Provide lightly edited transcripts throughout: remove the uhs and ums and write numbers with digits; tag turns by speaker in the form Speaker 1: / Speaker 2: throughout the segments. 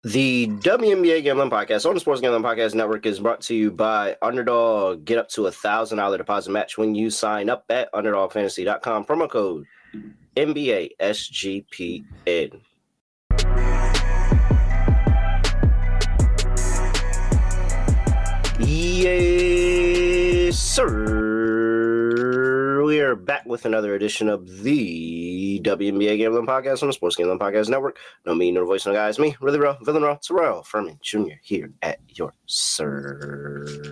Speaker 1: The WNBA Gambling Podcast on the Sports Gambling Podcast Network is brought to you by Underdog. Get up to $1,000 deposit match when you sign up at UnderdogFantasy.com. Promo code NBA SGPN. Yes, sir. We are back with another edition of the WNBA Gambling Podcast on the Sports Gambling Podcast Network. No me, no voice, no guys. Me, really real, villain real, Terrell, Furman Jr. here at your service.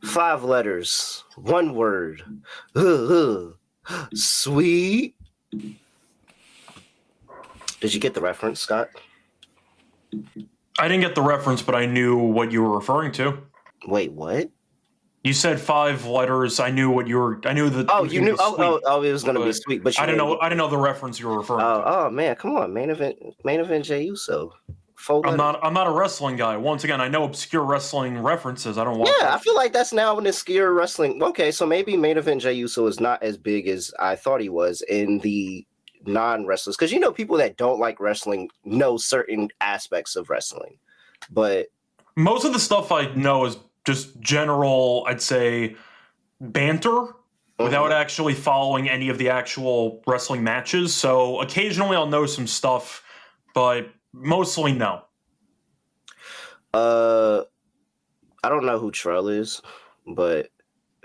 Speaker 1: Five letters, one word. Sweet. Did you get the reference, Scott?
Speaker 2: I didn't get the reference, but I knew what you were referring to.
Speaker 1: Wait, what?
Speaker 2: You said five letters. I knew what you were. I knew that.
Speaker 1: Oh, you knew. Oh, it was going to be sweet. But
Speaker 2: I didn't know. I didn't know the reference you were referring to.
Speaker 1: Oh man, come on, main event, Jey Uso.
Speaker 2: I'm not a wrestling guy. Once again, I know obscure wrestling references. I don't want.
Speaker 1: Yeah, I feel like that's now an obscure wrestling. Okay, so maybe main event Jey Uso is not as big as I thought he was in the non-wrestlers, because people that don't like wrestling know certain aspects of wrestling, but
Speaker 2: most of the stuff I know is just general, I'd say, banter without actually following any of the actual wrestling matches. So occasionally I'll know some stuff, but mostly no.
Speaker 1: I don't know who Terrell is, but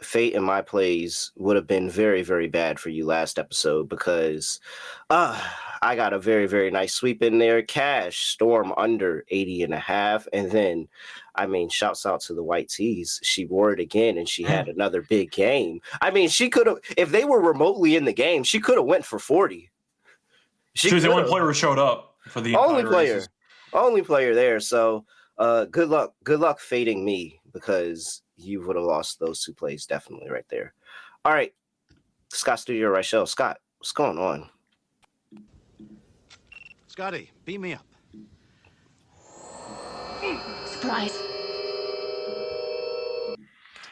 Speaker 1: fate in my plays would have been very, very bad for you last episode because I got a very, very nice sweep in there. Cash, Storm under 80.5. And then, shouts out to the White Tees. She wore it again and she had another big game. She could have, if they were remotely in the game, she could have went for 40.
Speaker 2: She was the only player who showed up for the
Speaker 1: only player there. So good luck fading me, because you would have lost those two plays definitely right there. All right, Scott Studio Reichel. Scott, what's going on?
Speaker 3: Scotty, beat me up.
Speaker 4: Surprise.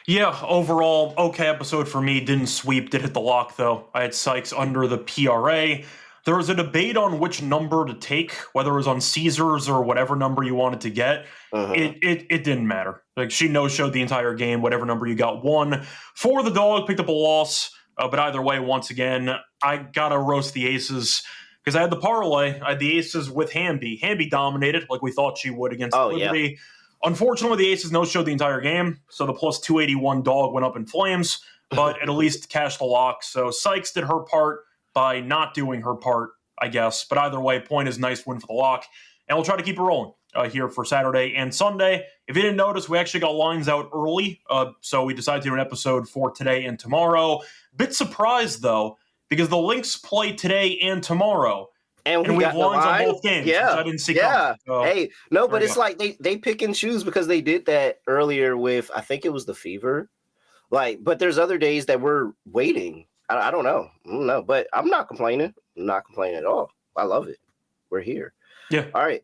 Speaker 2: Yeah, overall, okay episode for me. Didn't sweep, did hit the lock, though. I had Sykes under the PRA. There was a debate on which number to take, whether it was on Caesars or whatever number you wanted to get. It didn't matter. Like, she no-showed the entire game. Whatever number you got won. For the dog, picked up a loss. But either way, once again, I got to roast the aces because I had the parlay. I had the aces with Hamby. Hamby dominated like we thought she would against Liberty. Yeah. Unfortunately, the aces no-showed the entire game, so the plus 281 dog went up in flames, but it at least cashed the lock. So Sykes did her part by not doing her part, I guess. But either way, point is nice win for the lock. And we'll try to keep it rolling here for Saturday and Sunday. If you didn't notice, we actually got lines out early. So we decided to do an episode for today and tomorrow. Bit surprised, though, because the Lynx play today and tomorrow. And we have lines on both games, which I didn't see coming. So,
Speaker 1: but it's like they pick and choose because they did that earlier with, I think it was the Fever. But there's other days that we're waiting. I don't know. But I'm not complaining. I'm not complaining at all. I love it. We're here.
Speaker 2: Yeah.
Speaker 1: All right.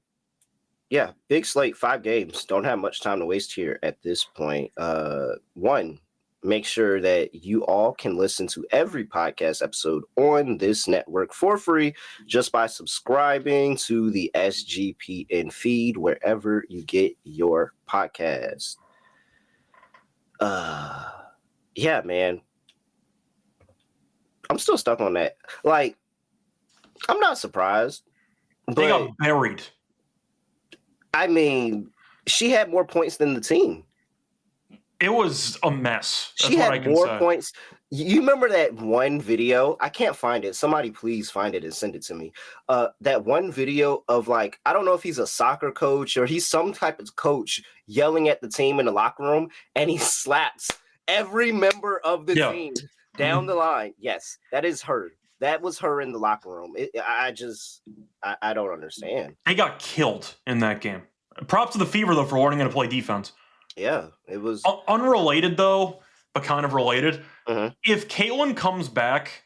Speaker 1: Yeah. Big slate, 5 games. Don't have much time to waste here at this point. One, make sure that you all can listen to every podcast episode on this network for free just by subscribing to the SGPN feed wherever you get your podcast. Yeah, man. I'm still stuck on that. I'm not surprised.
Speaker 2: They got buried.
Speaker 1: She had more points than the team.
Speaker 2: It was a mess. That's
Speaker 1: she had more points. You remember that one video? I can't find it. Somebody please find it and send it to me. That one video of I don't know if he's a soccer coach or he's some type of coach yelling at the team in the locker room, and he slaps every member of the team down the line. Yes, that is her. That was her in the locker room. I don't understand.
Speaker 2: They got killed in that game. Props to the Fever, though, for learning how to play defense.
Speaker 1: Yeah, it was
Speaker 2: unrelated, though, but kind of related. If Caitlin comes back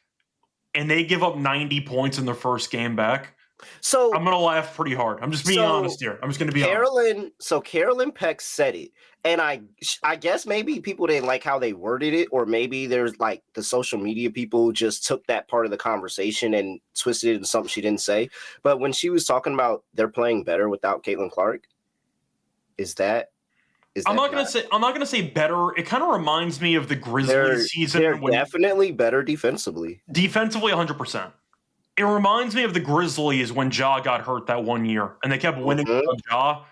Speaker 2: and they give up 90 points in their first game back,
Speaker 1: So
Speaker 2: I'm going to laugh pretty hard. I'm just being honest here. I'm just going to be honest.
Speaker 1: Carolyn Peck said it, and I guess maybe people didn't like how they worded it, or maybe there's like the social media people just took that part of the conversation and twisted it into something she didn't say. But when she was talking about they're playing better without Caitlin Clark,
Speaker 2: I'm not gonna say better. It kind of reminds me of the Grizzlies season.
Speaker 1: They're definitely better defensively.
Speaker 2: Defensively, 100%. It reminds me of the Grizzlies when Ja got hurt that one year, and they kept winning with Ja.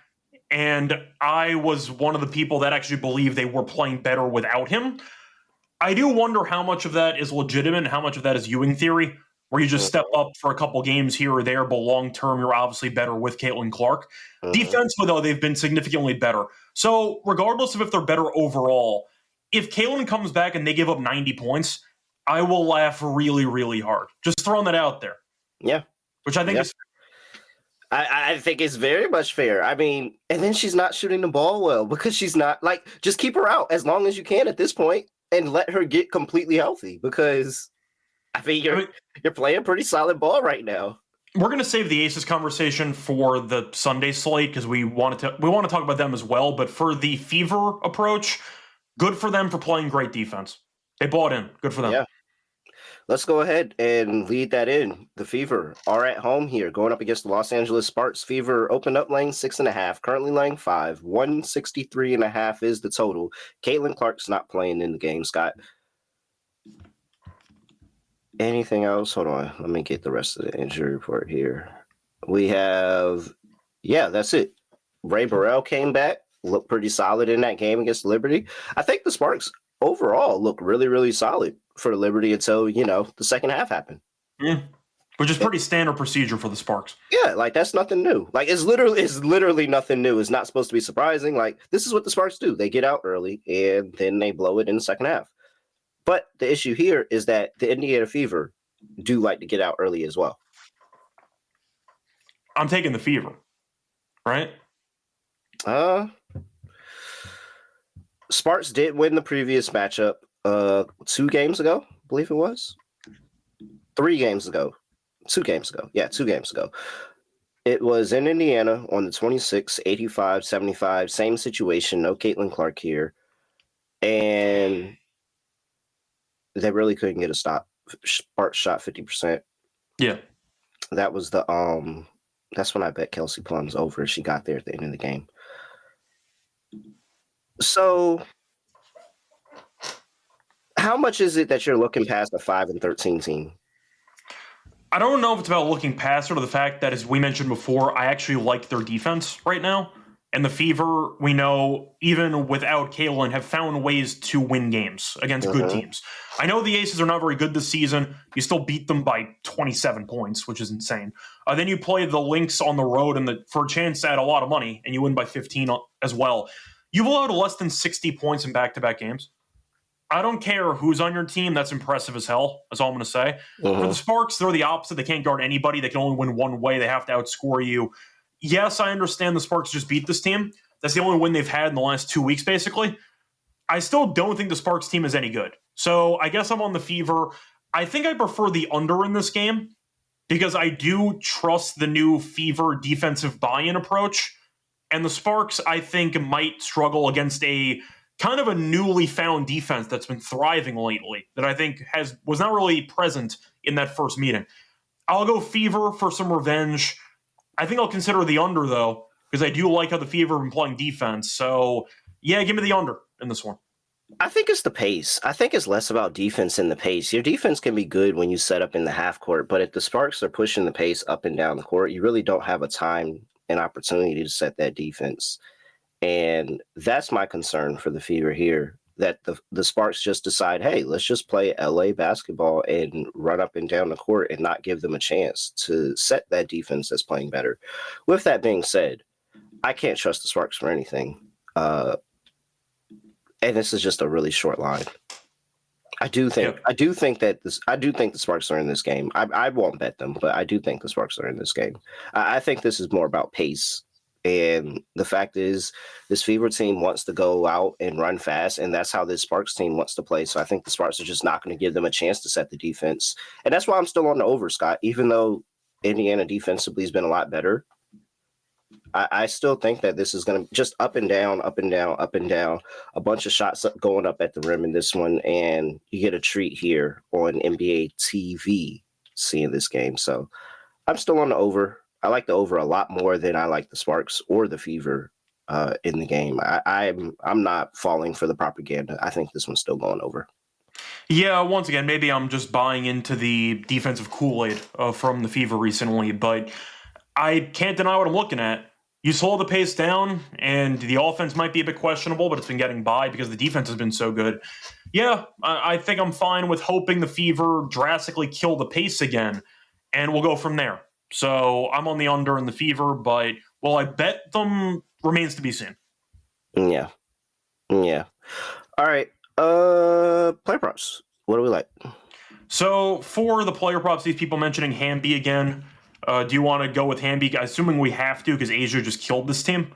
Speaker 2: And I was one of the people that actually believed they were playing better without him. I do wonder how much of that is legitimate and how much of that is Ewing theory, where you just step up for a couple games here or there, but long term, you're obviously better with Caitlin Clark. Defensively, though, they've been significantly better. So regardless of if they're better overall, if Caitlin comes back and they give up 90 points, I will laugh really, really hard. Just throwing that out there.
Speaker 1: Yeah.
Speaker 2: Which I think is fair.
Speaker 1: I think it's very much fair. I mean, and then she's not shooting the ball well because she's not like, just keep her out as long as you can at this point and let her get completely healthy because I mean, you're playing pretty solid ball right now.
Speaker 2: We're going to save the Aces conversation for the Sunday slate because we want to talk about them as well. But for the Fever approach, good for them for playing great defense. They bought in. Good for them.
Speaker 1: Yeah. Let's go ahead and lead that in. The Fever are at home here, going up against the Los Angeles Sparks. Fever opened up laying 6.5, currently laying 5. 163.5 is the total. Caitlin Clark's not playing in the game, Scott. Anything else? Hold on. Let me get the rest of the injury report here. We have, that's it. Ray Burrell came back, looked pretty solid in that game against Liberty. I think the Sparks overall look really, really solid for Liberty until, the second half happened.
Speaker 2: Which is pretty standard procedure for the Sparks.
Speaker 1: Yeah, like that's nothing new. Like it's literally nothing new. It's not supposed to be surprising. Like this is what the Sparks do. They get out early and then they blow it in the second half. But the issue here is that the Indiana Fever do like to get out early as well.
Speaker 2: I'm taking the Fever, right?
Speaker 1: Sparks did win the previous matchup 2 games ago, I believe it was. 3 games ago. 2 games ago. Yeah, 2 games ago. It was in Indiana on the 26th, 85-75. Same situation. No Caitlin Clark here. And they really couldn't get a stop. Sparks shot 50%.
Speaker 2: Yeah.
Speaker 1: That was the that's when I bet Kelsey Plum's over. She got there at the end of the game. So how much is it that you're looking past a 5-13 team?
Speaker 2: I don't know if it's about looking past it or the fact that, as we mentioned before, I actually like their defense right now. And the Fever, we know, even without Caitlin, have found ways to win games against good teams. I know the Aces are not very good this season. You still beat them by 27 points, which is insane. Then you play the Lynx on the road for a chance to add a lot of money, and you win by 15 as well. You've allowed less than 60 points in back-to-back games. I don't care who's on your team. That's impressive as hell. That's all I'm going to say. For the Sparks, they're the opposite. They can't guard anybody. They can only win one way. They have to outscore you. Yes, I understand the Sparks just beat this team. That's the only win they've had in the last 2 weeks, basically. I still don't think the Sparks team is any good. So I guess I'm on the Fever. I think I prefer the under in this game because I do trust the new Fever defensive buy-in approach. And the Sparks, I think, might struggle against a kind of a newly found defense that's been thriving lately that I think was not really present in that first meeting. I'll go Fever for some revenge. I think I'll consider the under, though, because I do like how the Fever have been playing defense. So, yeah, give me the under in this one.
Speaker 1: I think it's the pace. I think it's less about defense than the pace. Your defense can be good when you set up in the half court, but if the Sparks are pushing the pace up and down the court, you really don't have a time and opportunity to set that defense. And that's my concern for the Fever here, that the Sparks just decide, hey, let's just play LA basketball and run up and down the court and not give them a chance to set that defense that's playing better. With that being said, I can't trust the Sparks for anything. And this is just a really short line. I do think the Sparks are in this game. I won't bet them, but I do think the Sparks are in this game. I think this is more about pace. And the fact is, this Fever team wants to go out and run fast, and that's how this Sparks team wants to play. So I think the Sparks are just not going to give them a chance to set the defense. And that's why I'm still on the over, Scott, even though Indiana defensively has been a lot better. I still think that this is going to just up and down, up and down, up and down, a bunch of shots going up at the rim in this one, and you get a treat here on NBA TV seeing this game. So I'm still on the over. I like the over a lot more than I like the Sparks or the Fever in the game. I'm not falling for the propaganda. I think this one's still going over.
Speaker 2: Yeah, once again, maybe I'm just buying into the defensive Kool-Aid from the Fever recently, but I can't deny what I'm looking at. You slow the pace down, and the offense might be a bit questionable, but it's been getting by because the defense has been so good. Yeah, I think I'm fine with hoping the Fever drastically kill the pace again, and we'll go from there. So I'm on the under in the Fever, but will I bet them remains to be seen.
Speaker 1: Yeah. All right. Player props. What do we like?
Speaker 2: So for the player props, these people mentioning Hamby again. Do you want to go with Hamby? Assuming we have to because Asia just killed this team.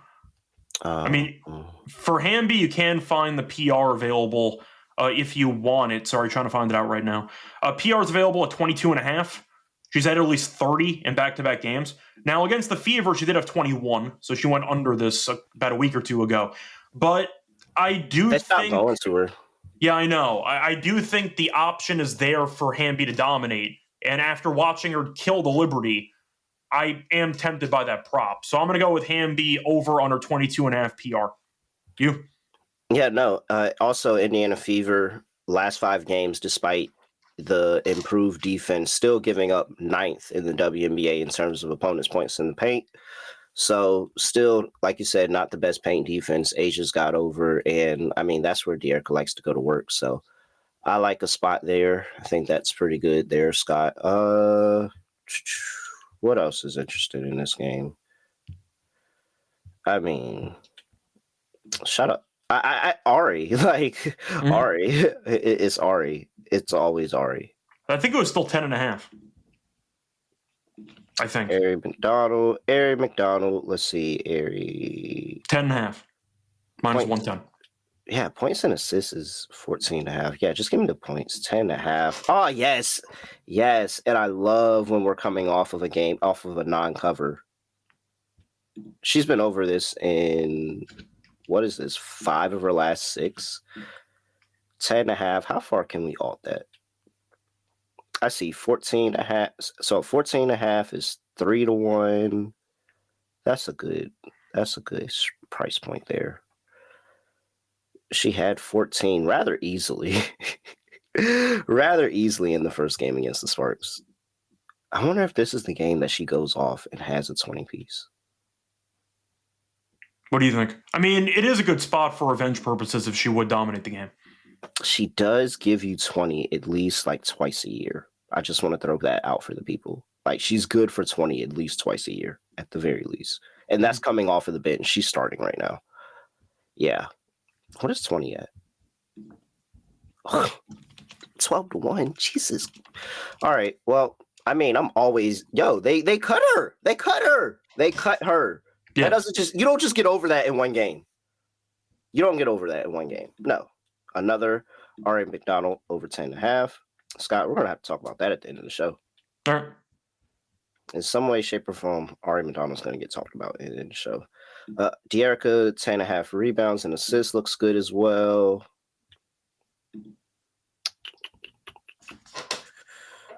Speaker 2: I mean, for Hamby, you can find the PR available if you want it. Sorry, trying to find it out right now. PR is available at 22.5. She's had at least 30 in back-to-back games. Now, against the Fever, she did have 21, so she went under this about a week or two ago. But I do think...
Speaker 1: They stopped going to her.
Speaker 2: Yeah, I know. I do think the option is there for Hamby to dominate. And after watching her kill the Liberty, I am tempted by that prop. So I'm going to go with Hamby over under 22.5 PR. You?
Speaker 1: Yeah, no. Also, Indiana Fever, last 5 games, despite the improved defense, still giving up 9th in the WNBA in terms of opponents' points in the paint. So still, like you said, not the best paint defense. Asia's got over, and I mean, that's where De'Erica likes to go to work. So I like a spot there. I think that's pretty good there, Scott. What else is interested in this game? I mean, shut up. Ari, like Ari. It's Ari. It's always Ari.
Speaker 2: I think it was still 10.5. I think.
Speaker 1: Ari McDonald. Let's see. Ari.
Speaker 2: 10.5. Minus 110.
Speaker 1: Yeah, points and assists is 14.5. Yeah, just give me the points. 10.5. Oh, yes. Yes. And I love when we're coming off of a game, off of a non-cover. She's been over this in, what is this, 5 of her last 6? 10.5. How far can we alt that? I see 14.5. So 14.5 is 3-1. That's a good price point there. She had 14 rather easily in the first game against the Sparks. I wonder if this is the game that she goes off and has a 20-piece.
Speaker 2: What do you think? I mean, it is a good spot for revenge purposes if she would dominate the game.
Speaker 1: She does give you 20 at least like twice a year. I just want to throw that out for the people. Like, she's good for 20 at least twice a year, at the very least. And that's coming off of the bench. She's starting right now. Yeah. What is 20 at? 12-1. Jesus. All right. Well, I mean, I'm always they cut her. They cut her. Yeah. That doesn't you don't just get over that in one game. You don't get over that in one game. No. Another R.A. McDonald over 10.5. Scott, we're gonna have to talk about that at the end of the show.
Speaker 2: All right.
Speaker 1: In some way, shape, or form, R.A. McDonald's gonna get talked about in the show. De'Erica, 10.5 rebounds and assists, looks good as well.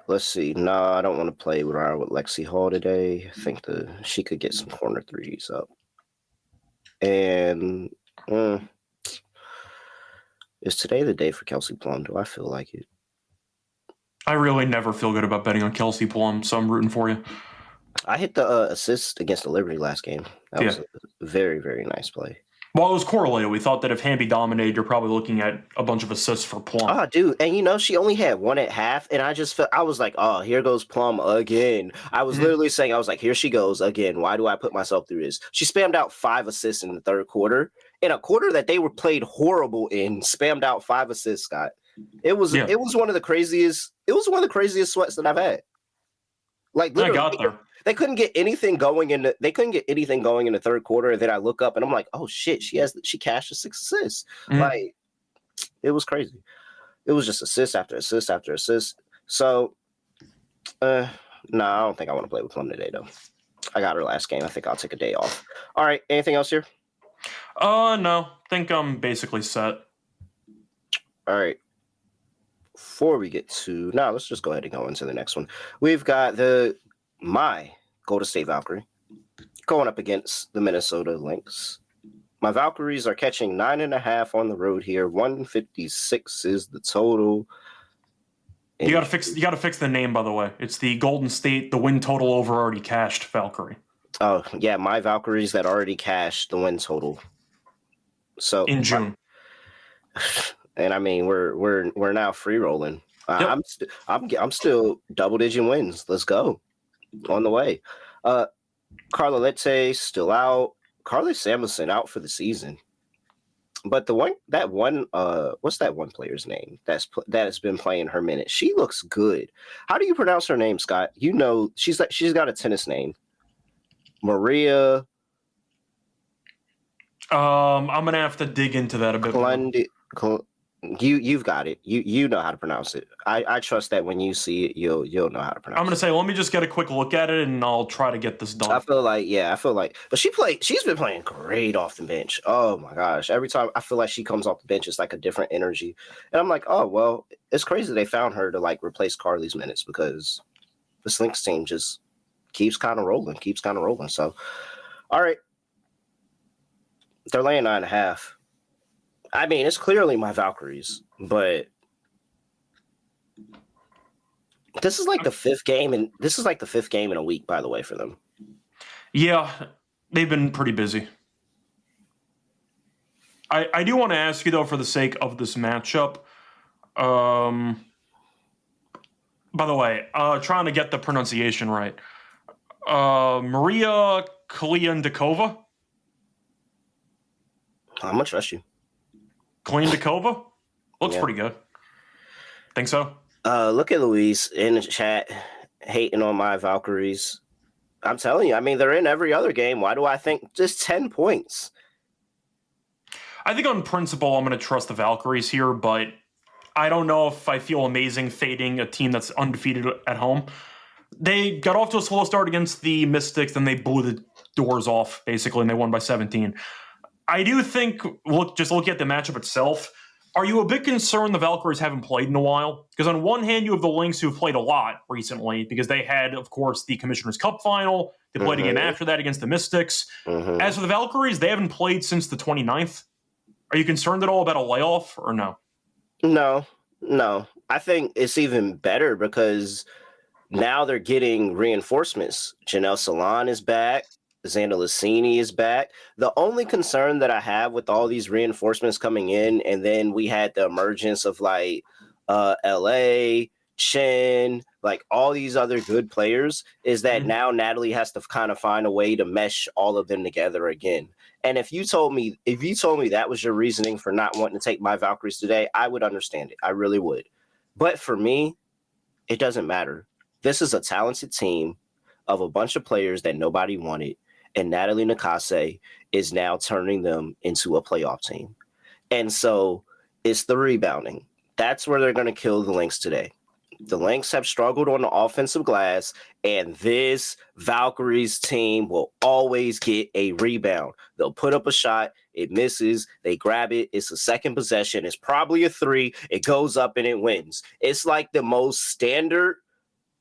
Speaker 1: Let's see. No, I don't want to play with Lexi Hall today. I think she could get some corner threes up. And is today the day for Kelsey Plum? Do I feel like it?
Speaker 2: I really never feel good about betting on Kelsey Plum, so I'm rooting for you.
Speaker 1: I hit the assist against the Liberty last game. That was a very, very nice play.
Speaker 2: Well, it was correlated. We thought that if Hamby dominated, you're probably looking at a bunch of assists for Plum.
Speaker 1: Oh, dude. And, she only had 1 at half, and I was like, oh, here goes Plum again. I was literally saying, I was like, here she goes again. Why do I put myself through this? She spammed out 5 assists in the third quarter. In a quarter that they were played horrible in, spammed out 5 assists, Scott. It was one of the craziest sweats that I've had. Like, literally,
Speaker 2: I got there.
Speaker 1: They couldn't get anything going in the third quarter, and then I look up and I'm like, oh shit, she cashed a 6 assists. Like, it was crazy. It was just assist after assist after assist. So No, I don't think I want to play with Plum today, though. I got her last game. I think I'll take a day off. All right. Anything else here?
Speaker 2: No. Think I'm basically set.
Speaker 1: All right. Before we get to let's just go ahead and go into the next one. We've got my Golden State Valkyrie going up against the Minnesota Lynx. My Valkyries are catching 9.5 on the road here. 156 is the total.
Speaker 2: You gotta fix the name, by the way. It's the Golden State, the win total over already cashed Valkyrie.
Speaker 1: Oh yeah, my Valkyries that already cashed the win total. So
Speaker 2: in June.
Speaker 1: And I mean we're now free rolling.
Speaker 2: Yep.
Speaker 1: I'm still double digit wins. Let's go. On the way. Carla Lette still out. Carly Samuelson out for the season. But what's that one player's name that has been playing her minutes? She looks good. How do you pronounce her name, Scott? You know, she's got a tennis name. Maria.
Speaker 2: I'm gonna have to dig into that a bit more.
Speaker 1: You've got it. You know how to pronounce it. I trust that when you see it, you'll know how to pronounce it.
Speaker 2: I'm gonna say, let me just get a quick look at it, and I'll try to get this done.
Speaker 1: I feel like, but she's been playing great off the bench. Oh my gosh! Every time I feel like she comes off the bench, it's like a different energy, and I'm like, oh well, it's crazy they found her to like replace Carly's minutes because the Lynx team just keeps kind of rolling. So, all right, they're laying 9.5. I mean, it's clearly my Valkyries, but this is like the fifth game in a week, by the way, for them.
Speaker 2: Yeah, they've been pretty busy. I do want to ask you, though, for the sake of this matchup, by the way, trying to get the pronunciation right, Maria Kliendikova?
Speaker 1: I'm going to trust you.
Speaker 2: Kliendikova? Looks pretty good. Think so?
Speaker 1: Look at Louise in the chat hating on my Valkyries. I'm telling you, I mean, they're in every other game. Why do I think just 10 points?
Speaker 2: I think on principle, I'm going to trust the Valkyries here, but I don't know if I feel amazing fading a team that's undefeated at home. They got off to a slow start against the Mystics, then they blew the doors off, basically, and they won by 17. I do think, just looking at the matchup itself, are you a bit concerned the Valkyries haven't played in a while? Because on one hand, you have the Lynx who've played a lot recently because they had, of course, the Commissioner's Cup final. They played again after that against the Mystics. As for the Valkyries, they haven't played since the 29th. Are you concerned at all about a layoff or no?
Speaker 1: No. I think it's even better because now they're getting reinforcements. Janelle Salon is back. Xander Lassini is back. The only concern that I have with all these reinforcements coming in, and then we had the emergence of like LA, Chen, like all these other good players, is that now Natalie has to kind of find a way to mesh all of them together again. And if you told me that was your reasoning for not wanting to take my Valkyries today, I would understand it. I really would. But for me, it doesn't matter. This is a talented team of a bunch of players that nobody wanted. And Natalie Nakase is now turning them into a playoff team. And so it's the rebounding. That's where they're going to kill the Lynx today. The Lynx have struggled on the offensive glass, and this Valkyries team will always get a rebound. They'll put up a shot. It misses. They grab it. It's a second possession. It's probably a three. It goes up and it wins. It's like the most standard,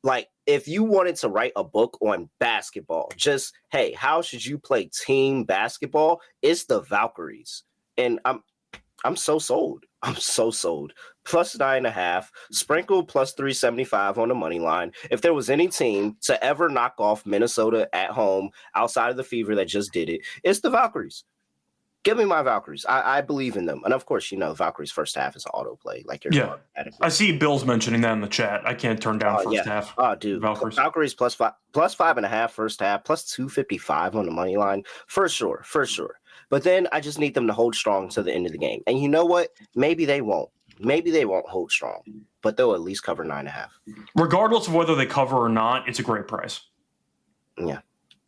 Speaker 1: like, if you wanted to write a book on basketball, just, hey, how should you play team basketball? It's the Valkyries. And I'm so sold. Plus 9.5, sprinkle plus 375 on the money line. If there was any team to ever knock off Minnesota at home outside of the Fever that just did it, it's the Valkyries. Give me my Valkyries. I believe in them. And of course, Valkyries first half is an autoplay. Like
Speaker 2: I see Bill's mentioning that in the chat. I can't turn down first half.
Speaker 1: Oh, dude. Valkyries plus 5.5 first half, plus 255 on the money line. For sure. But then I just need them to hold strong to the end of the game. And you know what? Maybe they won't. Hold strong, but they'll at least cover 9.5.
Speaker 2: Regardless of whether they cover or not, it's a great price.
Speaker 1: Yeah.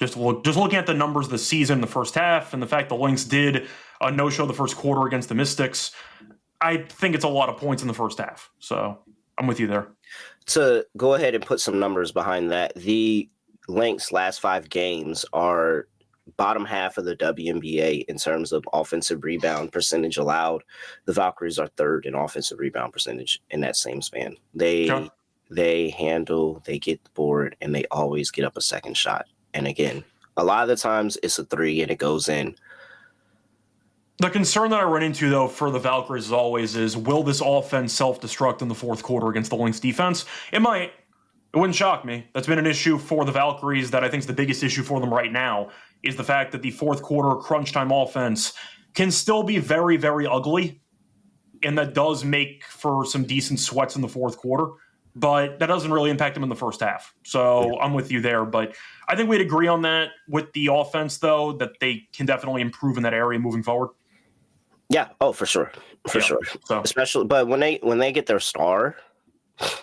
Speaker 2: Just looking at the numbers this season, the first half, and the fact the Lynx did a no-show the first quarter against the Mystics, I think it's a lot of points in the first half. So I'm with you there.
Speaker 1: To go ahead and put some numbers behind that, the Lynx last 5 games are bottom half of the WNBA in terms of offensive rebound percentage allowed. The Valkyries are third in offensive rebound percentage in that same span. They handle, they get the board, and they always get up a second shot. And again, a lot of the times it's a 3 and it goes in.
Speaker 2: The concern that I run into, though, for the Valkyries as always is, will this offense self-destruct in the fourth quarter against the Lynx defense? It might. It wouldn't shock me. That's been an issue for the Valkyries that I think is the biggest issue for them right now, is the fact that the fourth quarter crunch time offense can still be very, very ugly, and that does make for some decent sweats in the fourth quarter, but that doesn't really impact them in the first half. So I'm with you there, but I think we'd agree on that with the offense, though, that they can definitely improve in that area moving forward.
Speaker 1: Yeah. Oh, for sure. For sure. So. Especially, but when they get their star,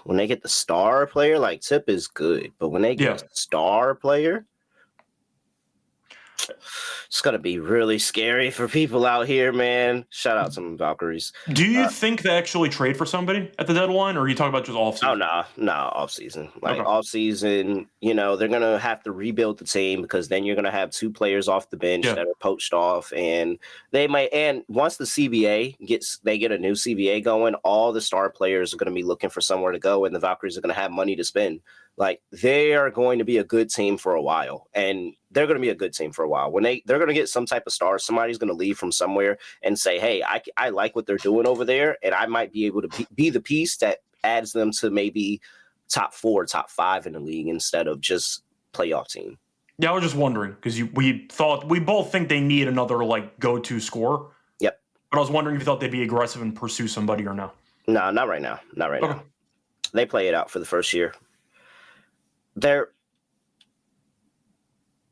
Speaker 1: when they get the star player, like Tip is good, but when they get a star player, it's going to be really scary for people out here, man. Shout out to the Valkyries.
Speaker 2: Do you think they actually trade for somebody at the deadline, or are you talking about just off-season?
Speaker 1: Oh, no, off-season. Off-season, they're going to have to rebuild the team, because then you're going to have 2 players off the bench that are poached off, and they might. And once the CBA they get a new CBA going, all the star players are going to be looking for somewhere to go, and the Valkyries are going to have money to spend. Like, they are going to be a good team for a while, and they're going to be a good team for a while. When they're going to get some type of star, somebody's going to leave from somewhere and say, hey, I like what they're doing over there, and I might be able to be the piece that adds them to maybe top 4, top 5 in the league instead of just playoff team.
Speaker 2: Yeah, I was just wondering, because we both think they need another go-to scorer.
Speaker 1: Yep.
Speaker 2: But I was wondering if you thought they'd be aggressive and pursue somebody or no.
Speaker 1: No, not right now. Not right now. They play it out for the first year.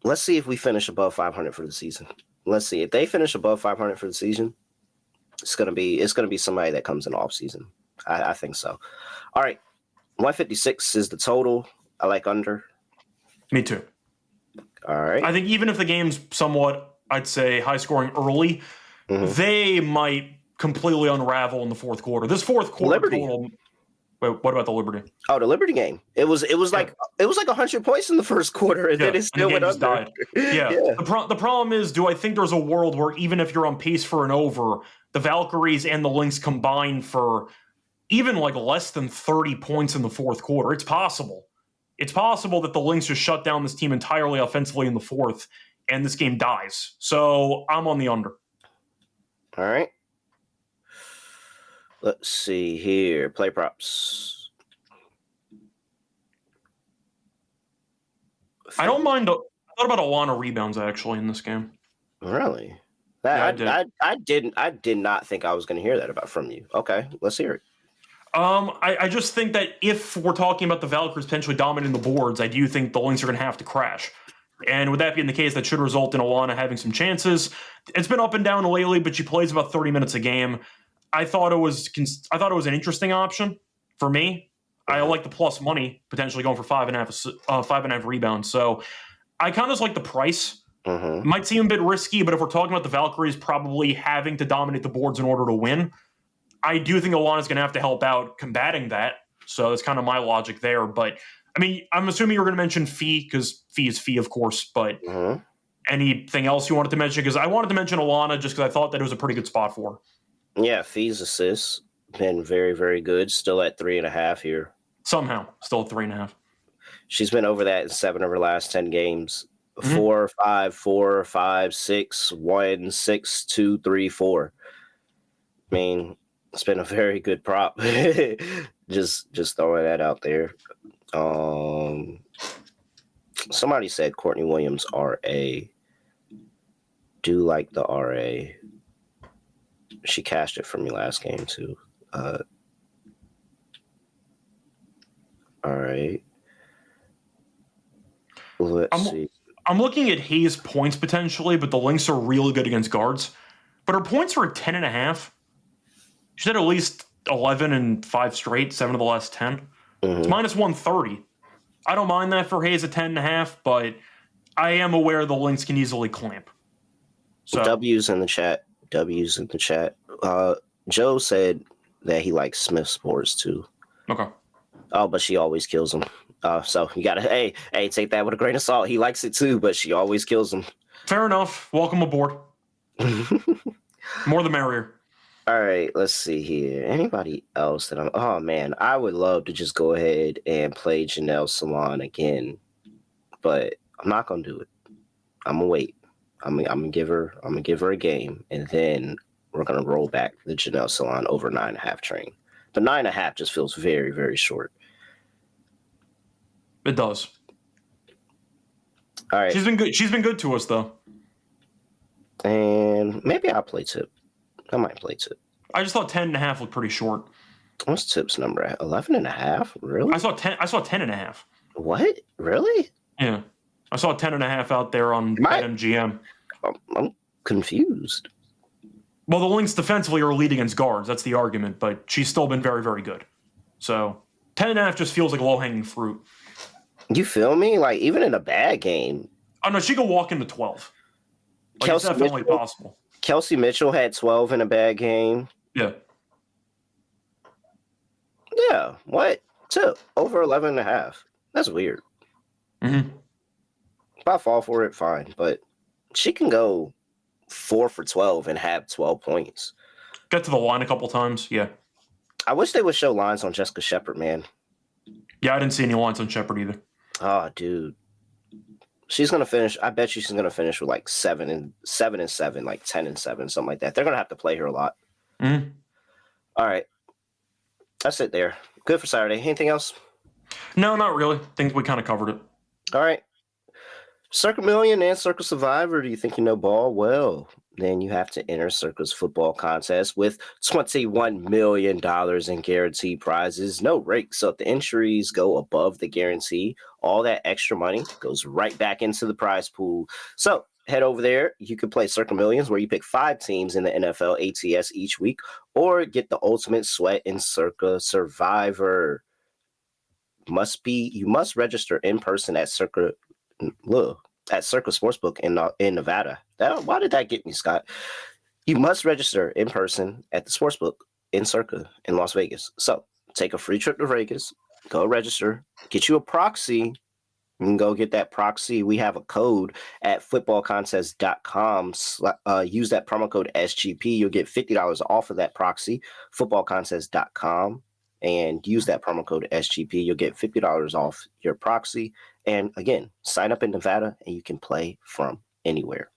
Speaker 1: Let's see if we finish above 500 for the season. Let's see if they finish above 500 for the season. It's gonna be somebody that comes in off season. I think so. All right, 156 is the total. I like under.
Speaker 2: Me too.
Speaker 1: All right.
Speaker 2: I think even if the game's somewhat, I'd say, high scoring early, they might completely unravel in the fourth quarter. This fourth quarter
Speaker 1: Liberty.
Speaker 2: Total. Wait, what about the Liberty?
Speaker 1: Oh, the Liberty game. It was like 100 points in the first quarter, and then it still went under.
Speaker 2: Died. Yeah. The problem is, do I think there's a world where even if you're on pace for an over, the Valkyries and the Lynx combine for even less than 30 points in the fourth quarter? It's possible. It's possible that the Lynx just shut down this team entirely offensively in the fourth, and this game dies. So I'm on the under.
Speaker 1: All right. Let's see here. Play props.
Speaker 2: I don't mind. I thought about Alana rebounds actually in this game.
Speaker 1: Really?
Speaker 2: I
Speaker 1: did not think I was going to hear that from you. Okay, let's hear it.
Speaker 2: I just think that if we're talking about the Valkyries potentially dominating the boards, I do think the Lynx are going to have to crash. And with that being the case, that should result in Alana having some chances. It's been up and down lately, but she plays about 30 minutes a game. I thought it was an interesting option for me. I like the plus money potentially going for 5.5 rebounds. So I kind of just like the price. Might seem a bit risky, but if we're talking about the Valkyries probably having to dominate the boards in order to win, I do think Alana's going to have to help out combating that. So that's kind of my logic there. But I mean, I'm assuming you were going to mention fee, because fee is fee, of course. But anything else you wanted to mention? Because I wanted to mention Alana just because I thought that it was a pretty good spot for her.
Speaker 1: Yeah, Fee's assists been very, very good. Still at 3.5 here.
Speaker 2: Somehow, still at 3.5.
Speaker 1: She's been over that in 7 of her last 10 games. 4, 5, 4, 5, 6, 1, 6, 2, 3, 4. I mean, it's been a very good prop. just throwing that out there. Somebody said Courtney Williams RA. Do like the RA. She cashed it for me last game too. All right. Let's see.
Speaker 2: I'm looking at Hayes' points potentially, but the Lynx are really good against guards. But her points are at 10.5. She's had at least 11 and 5 straight, 7 of the last 10. It's minus 130. I don't mind that for Hayes at 10.5, but I am aware the Lynx can easily clamp. So
Speaker 1: W's in the chat. Joe said that he likes Smith Sports too.
Speaker 2: Okay.
Speaker 1: Oh, but she always kills him. So you gotta, hey, take that with a grain of salt. He likes it too, but she always kills him.
Speaker 2: Fair enough. Welcome aboard. More the merrier.
Speaker 1: All right, let's see here. Anybody else that oh man, I would love to just go ahead and play Janelle Salon again, but I'm not gonna do it. I'm gonna wait. I'm gonna give her a game, and then we're gonna roll back the Janelle Salon over 9.5 train. But 9.5 just feels very, very short.
Speaker 2: It does.
Speaker 1: All right.
Speaker 2: She's been good to us though.
Speaker 1: And maybe I'll play Tip. I might play Tip.
Speaker 2: I just thought 10.5 looked pretty short.
Speaker 1: What's Tip's number at? 11.5? Really?
Speaker 2: I saw 10.5.
Speaker 1: What? Really?
Speaker 2: Yeah. I saw 10.5 out there on BetMGM.
Speaker 1: I'm confused.
Speaker 2: Well, the Lynx defensively are elite against guards. That's the argument, but she's still been very, very good. So 10.5 just feels like low-hanging fruit.
Speaker 1: You feel me? Like, even in a bad game.
Speaker 2: Oh, no, she could walk into 12. Like, it's definitely possible.
Speaker 1: Kelsey Mitchell had 12 in a bad game.
Speaker 2: Yeah.
Speaker 1: Yeah. What? Tip. Over 11.5. That's weird.
Speaker 2: Mm-hmm.
Speaker 1: If I fall for it, fine. But she can go 4 for 12 and have 12 points.
Speaker 2: Get to the line a couple times. Yeah.
Speaker 1: I wish they would show lines on Jessica Shepard, man.
Speaker 2: Yeah, I didn't see any lines on Shepard either.
Speaker 1: Oh, dude. She's going to finish. I bet you she's going to finish with like 7 and 7, like 10-7, something like that. They're going to have to play her a lot.
Speaker 2: Mm-hmm.
Speaker 1: All right. That's it there. Good for Saturday. Anything else?
Speaker 2: No, not really. I think we kind of covered it.
Speaker 1: All right. Circa Million and Circa Survivor. Do you think you know ball? Well, then you have to enter Circa's football contest with $21 million in guaranteed prizes. No rake. So if the entries go above the guarantee, all that extra money goes right back into the prize pool. So head over there. You can play Circa Millions, where you pick 5 teams in the NFL ATS each week, or get the ultimate sweat in Circa Survivor. You must register in person at Circa Sportsbook in Nevada. Why did that get me, Scott? You must register in person at the Sportsbook in Circa in Las Vegas. So take a free trip to Vegas, go register, get you a proxy. You can go get that proxy. We have a code at footballcontest.com. Use that promo code SGP. You'll get $50 off of that proxy, footballcontest.com. And use that promo code SGP. You'll get $50 off your proxy. And again, sign up in Nevada and you can play from anywhere.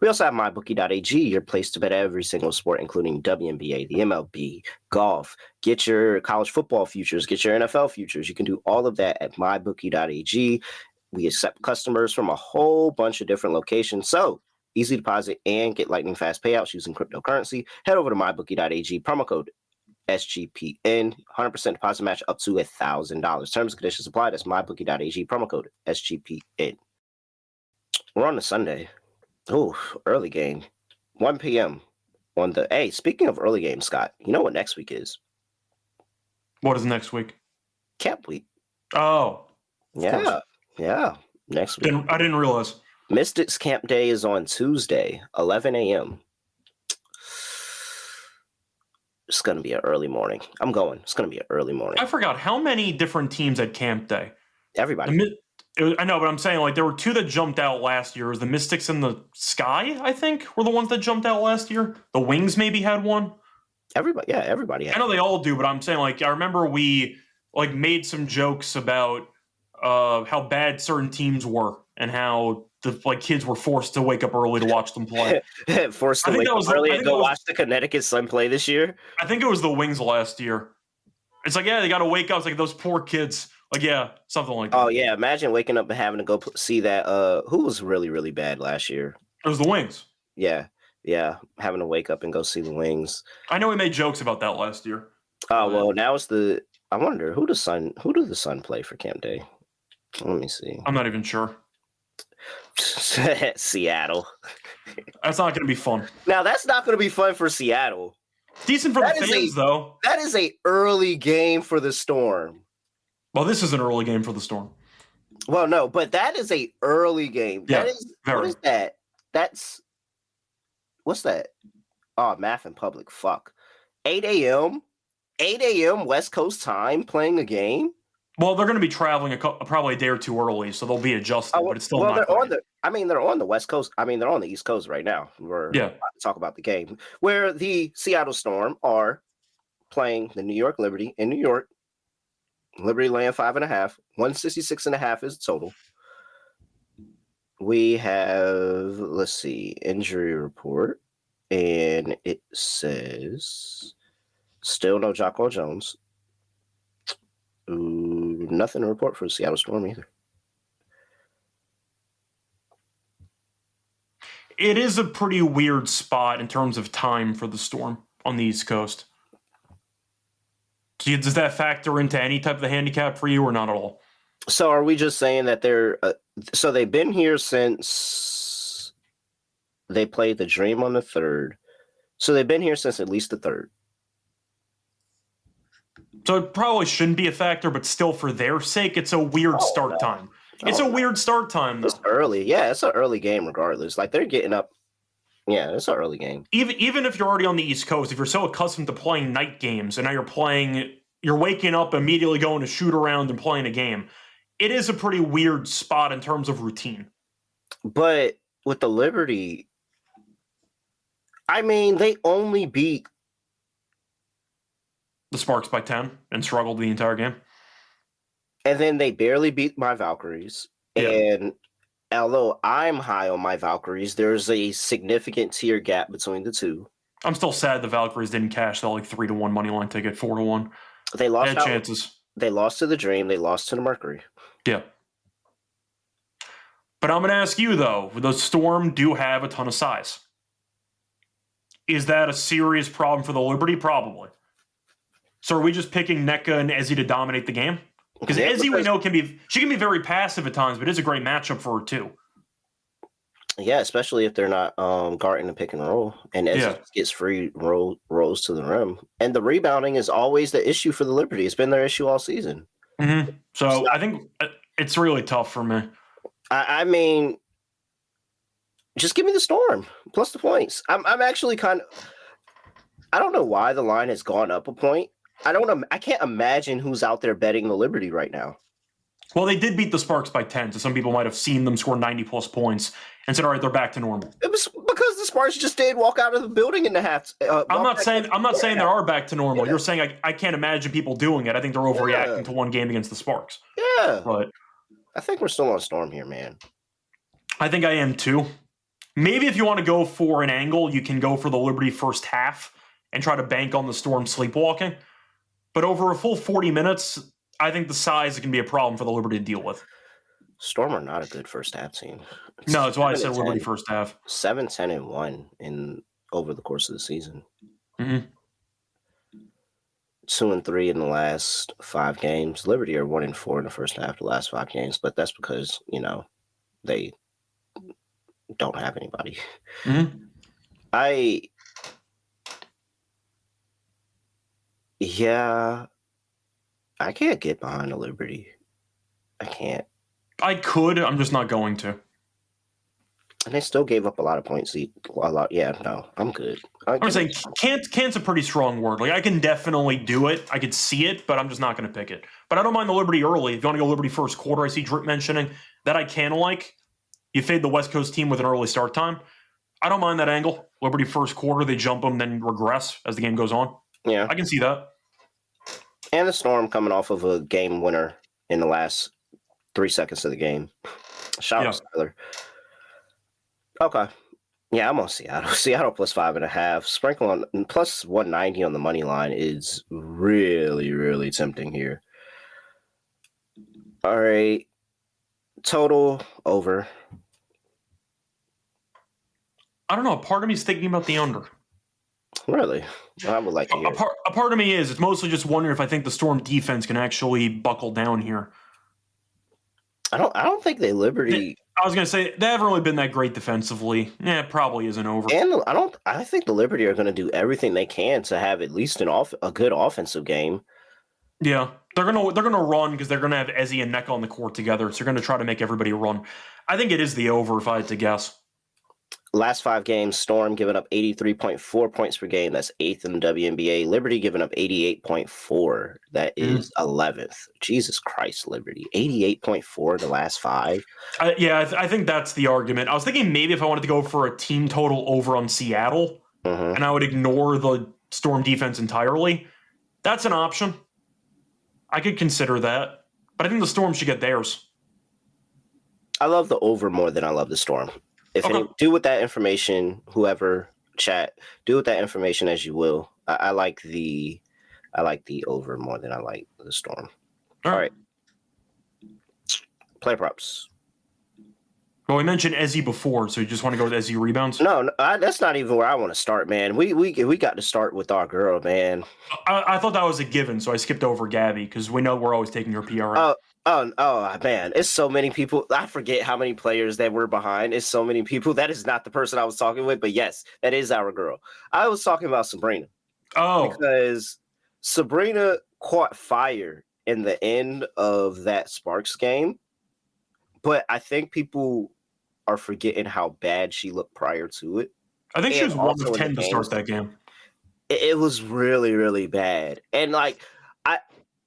Speaker 1: We also have mybookie.ag, your place to bet every single sport, including WNBA, the MLB, golf. Get your college football futures, get your NFL futures. You can do all of that at mybookie.ag. We accept customers from a whole bunch of different locations. So easy deposit and get lightning fast payouts using cryptocurrency. Head over to mybookie.ag, promo code SGPN, 100% deposit match up to $1,000. Terms and conditions apply. That's mybookie.ag, promo code SGPN. We're on to Sunday. Oh, early game, 1 p.m. on the. Hey, speaking of early games, Scott, you know what next week is?
Speaker 2: What is next week?
Speaker 1: Camp week.
Speaker 2: Oh,
Speaker 1: yeah, next week.
Speaker 2: I didn't realize.
Speaker 1: Mystics Camp Day is on Tuesday, 11 a.m. It's going to be an early morning. I'm going. It's going to be an early morning.
Speaker 2: I forgot how many different teams at Camp Day.
Speaker 1: Everybody.
Speaker 2: I know, but I'm saying, like, there were 2 that jumped out last year. It was the Mystics and the Sky, I think, were the ones that jumped out last year. The Wings maybe had one.
Speaker 1: Everybody had.
Speaker 2: I know they all do, but I'm saying, like, I remember we, like, made some jokes about how bad certain teams were and how the kids were forced to wake up early to watch them play.
Speaker 1: Forced to wake up early and go watch the Connecticut Sun play this year?
Speaker 2: I think it was the Wings last year. It's like, yeah, they got to wake up. It's like those poor kids. Like, yeah, something like that.
Speaker 1: Oh, yeah. Imagine waking up and having to go see that. Who was really, really bad last year?
Speaker 2: It was the Wings.
Speaker 1: Yeah. Having to wake up and go see the Wings.
Speaker 2: I know we made jokes about that last year.
Speaker 1: Oh, well, now it's I wonder, who does the Sun play for Camp Day? Let me see.
Speaker 2: I'm not even sure.
Speaker 1: Seattle.
Speaker 2: That's not going to be fun.
Speaker 1: Now, that's not going to be fun for Seattle.
Speaker 2: Decent for the fans, though.
Speaker 1: That is a early game for the Storm.
Speaker 2: Well, this is an early game for the Storm.
Speaker 1: Well, no, but that is a early game.
Speaker 2: Yeah,
Speaker 1: what is that? What's that? Oh, Math in Public. Fuck. 8 a.m.? 8 a.m. West Coast time playing a game?
Speaker 2: Well, they're going to be traveling probably a day or two early, so they'll be adjusted, but it's still not great.
Speaker 1: They're on the West Coast. They're on the East Coast right now. We're about to talk about the game where the Seattle Storm are playing the New York Liberty in New York. Liberty laying 5.5. 166.5 is total. We have, let's see, injury report, and it says still no Jocko Jones. Nothing to report for the Seattle Storm either.
Speaker 2: It is a pretty weird spot in terms of time for the Storm on the East Coast. Does that factor into any type of the handicap for you or not at all?
Speaker 1: So are we just saying that they're so they've been here since they played the Dream on the 3rd. So they've been here since at least the 3rd.
Speaker 2: So it probably shouldn't be a factor, but still for their sake, it's a weird start time. It's a weird start time, though.
Speaker 1: It's early. Yeah, it's an early game regardless. Like, they're getting up. Yeah, it's an early game.
Speaker 2: Even if you're already on the East Coast, if you're so accustomed to playing night games and now you're waking up, immediately going to shoot around and playing a game, it is a pretty weird spot in terms of routine.
Speaker 1: But with the Liberty, they only beat
Speaker 2: the Sparks by 10 and struggled the entire game.
Speaker 1: And then they barely beat my Valkyries. Yeah. And although I'm high on my Valkyries, there's a significant tier gap between the two.
Speaker 2: I'm still sad the Valkyries didn't cash that 3-1 money line ticket, 4-1.
Speaker 1: They lost
Speaker 2: chances.
Speaker 1: They lost to the Dream. They lost to the Mercury.
Speaker 2: Yeah. But I'm going to ask you, though, the Storm do have a ton of size. Is that a serious problem for the Liberty? Probably. So are we just picking NECA and Ezzy to dominate the game? Because Ezzy, we know, can be very passive at times, but it's a great matchup for her, too.
Speaker 1: Yeah, especially if they're not guarding the pick and roll. And Ezzy gets free rolls to the rim. And the rebounding is always the issue for the Liberty. It's been their issue all season.
Speaker 2: Mm-hmm. So I think it's really tough for me.
Speaker 1: Just give me the Storm plus the points. I'm actually I don't know why the line has gone up a point. I can't imagine who's out there betting the Liberty right now.
Speaker 2: Well, they did beat the Sparks by 10, so some people might have seen them score 90-plus points and said, all right, they're back to normal.
Speaker 1: It was because the Sparks just did walk out of the building in the half.
Speaker 2: I'm not saying they are back to normal. Yeah. You're saying I can't imagine people doing it. I think they're overreacting to one game against the Sparks.
Speaker 1: Yeah.
Speaker 2: But
Speaker 1: I think we're still on Storm here, man.
Speaker 2: I think I am, too. Maybe if you want to go for an angle, you can go for the Liberty first half and try to bank on the Storm sleepwalking. But over a full 40 minutes, I think the size can be a problem for the Liberty to deal with.
Speaker 1: Storm are not a good first half team.
Speaker 2: No, that's why I said Liberty first half.
Speaker 1: 7-10-1 over the course of the season.
Speaker 2: Mm-hmm.
Speaker 1: 2-3 in the last 5 games. Liberty are 1-4 in the first half of the last 5 games, but that's because, they don't have anybody.
Speaker 2: Mm-hmm.
Speaker 1: I can't get behind the Liberty. I can't.
Speaker 2: I could. I'm just not going to.
Speaker 1: And they still gave up a lot of points. I'm good.
Speaker 2: I'm saying can't's a pretty strong word. I can definitely do it. I could see it, but I'm just not going to pick it. But I don't mind the Liberty early. If you want to go Liberty first quarter, I see Drip mentioning that I can like. You fade the West Coast team with an early start time. I don't mind that angle. Liberty first quarter, they jump them, then regress as the game goes on.
Speaker 1: Yeah.
Speaker 2: I can see that.
Speaker 1: And the Storm coming off of a game winner in the last 3 seconds of the game. Shout out to Tyler. Okay. Yeah, I'm on Seattle. Seattle plus 5.5. Sprinkle on plus 190 on the money line is really, really tempting here. All right. Total over.
Speaker 2: I don't know. A part of me is thinking about the under.
Speaker 1: Really? I would like to hear.
Speaker 2: A part of me is. It's mostly just wondering if I think the Storm defense can actually buckle down here.
Speaker 1: I don't think they Liberty.
Speaker 2: I was going to say they haven't really been that great defensively. Yeah, it probably isn't over.
Speaker 1: And I think the Liberty are going to do everything they can to have at least a good offensive game.
Speaker 2: Yeah, they're gonna run because they're gonna have Ezzy and NECA on the court together. So they're gonna try to make everybody run. I think it is the over if I had to guess.
Speaker 1: Last 5 games, Storm giving up 83.4 points per game. That's 8th in the WNBA. Liberty giving up 88.4. That is 11th. Jesus Christ, Liberty. 88.4 the last 5.
Speaker 2: I think that's the argument. I was thinking maybe if I wanted to go for a team total over on Seattle, and I would ignore the Storm defense entirely, that's an option. I could consider that. But I think the Storm should get theirs.
Speaker 1: I love the over more than I love the Storm. Do with that information, whoever chat, do with that information as you will. I like the over more than I like the Storm. All right. Play props.
Speaker 2: Well, we mentioned Ezzy before, so you just want to go with Ezzy rebounds?
Speaker 1: No, that's not even where I want to start, man. We got to start with our girl, man.
Speaker 2: I thought that was a given, so I skipped over Gabby because we know we're always taking her PRA.
Speaker 1: Oh, man. It's so many people. I forget how many players that were behind. It's so many people. That is not the person I was talking with, but yes, that is our girl. I was talking about Sabrina.
Speaker 2: Oh.
Speaker 1: Because Sabrina caught fire in the end of that Sparks game, but I think people are forgetting how bad she looked prior to it.
Speaker 2: I think she was 1 of 10 to start that game.
Speaker 1: It was really, really bad. And, like,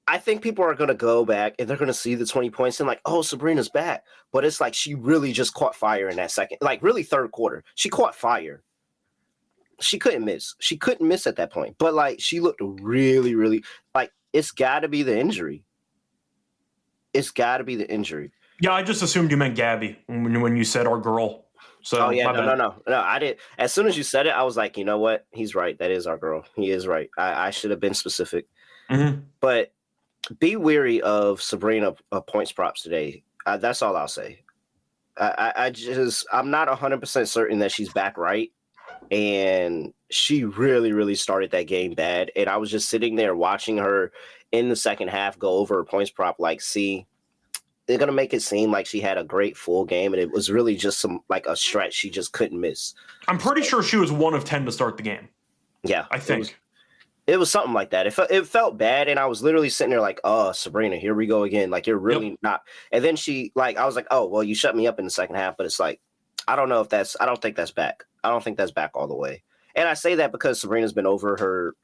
Speaker 1: I think people are going to go back and they're going to see the 20 points and like, oh, Sabrina's back. But it's like she really just caught fire in that second, like really third quarter. She caught fire. She couldn't miss. She couldn't miss at that point. But like she looked really, really like it's got to be the injury. It's got to be the injury.
Speaker 2: Yeah, I just assumed you meant Gabby when you said our girl. So
Speaker 1: no. I did. As soon as you said it, I was like, you know what? He's right. That is our girl. He is right. I should have been specific. But be wary of Sabrina points props today. That's all I'll say. I'm not 100% certain that she's back right. And she really, really started that game bad. And I was just sitting there watching her in the second half go over her points prop, like, see, they're going to make it seem like she had a great full game. And it was really just like a stretch she just couldn't miss.
Speaker 2: I'm pretty sure she was 1 of 10 to start the game.
Speaker 1: Yeah.
Speaker 2: I think.
Speaker 1: It was something like that. It felt bad, and I was literally sitting there like, oh, Sabrina, here we go again. Like, you're really not. And then I was like, oh, well, you shut me up in the second half, but it's like, I don't think that's back. I don't think that's back all the way. And I say that because Sabrina's been over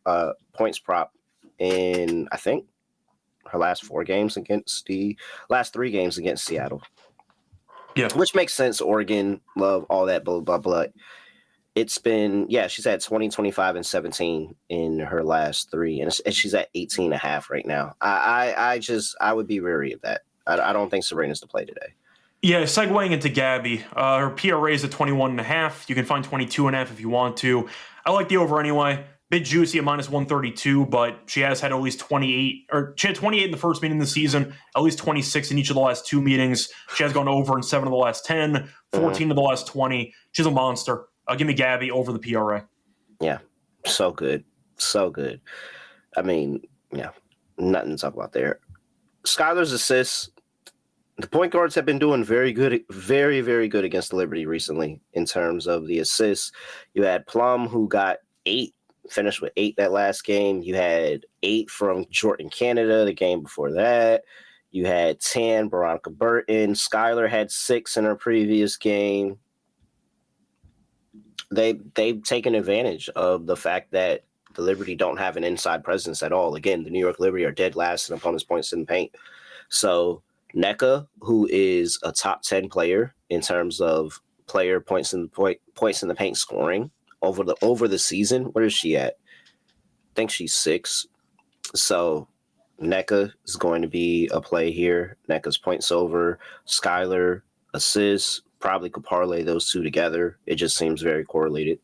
Speaker 1: her points prop in, I think, her last 3 games against Seattle.
Speaker 2: Yeah.
Speaker 1: Which makes sense. Oregon, love, all that, blah, blah, blah. It's been, she's at 20, 25, and 17 in her last 3, and she's at 18.5 right now. I would be wary of that. I don't think Sabrina's to play today.
Speaker 2: Yeah, segueing into Gabby, her PRA is at 21.5. You can find 22.5 if you want to. I like the over anyway. Bit juicy at -132, but she has had at least 28, or she had 28 in the first meeting of the season, at least 26 in each of the last 2 meetings. She has gone over in 7 of the last 10, 14 of the last 20. She's a monster. Give me Gabby over the PRA.
Speaker 1: Yeah, so good. So good. I mean, yeah, nothing to talk about there. Skylar's assists. The point guards have been doing very good, very, very good against Liberty recently in terms of the assists. You had Plum, who got 8, finished with 8 that last game. You had 8 from Jordan Canada the game before that. You had 10, Veronica Burton. Skylar had 6 in her previous game. They've taken advantage of the fact that the Liberty don't have an inside presence at all. Again, the New York Liberty are dead last in opponents' points in the paint. So NECA, who is a top 10 player in terms of player points in the paint scoring over the season, where is she at? I think she's 6. So NECA is going to be a play here. NECA's points over, Skylar assists. Probably could parlay those two together. It just seems very correlated.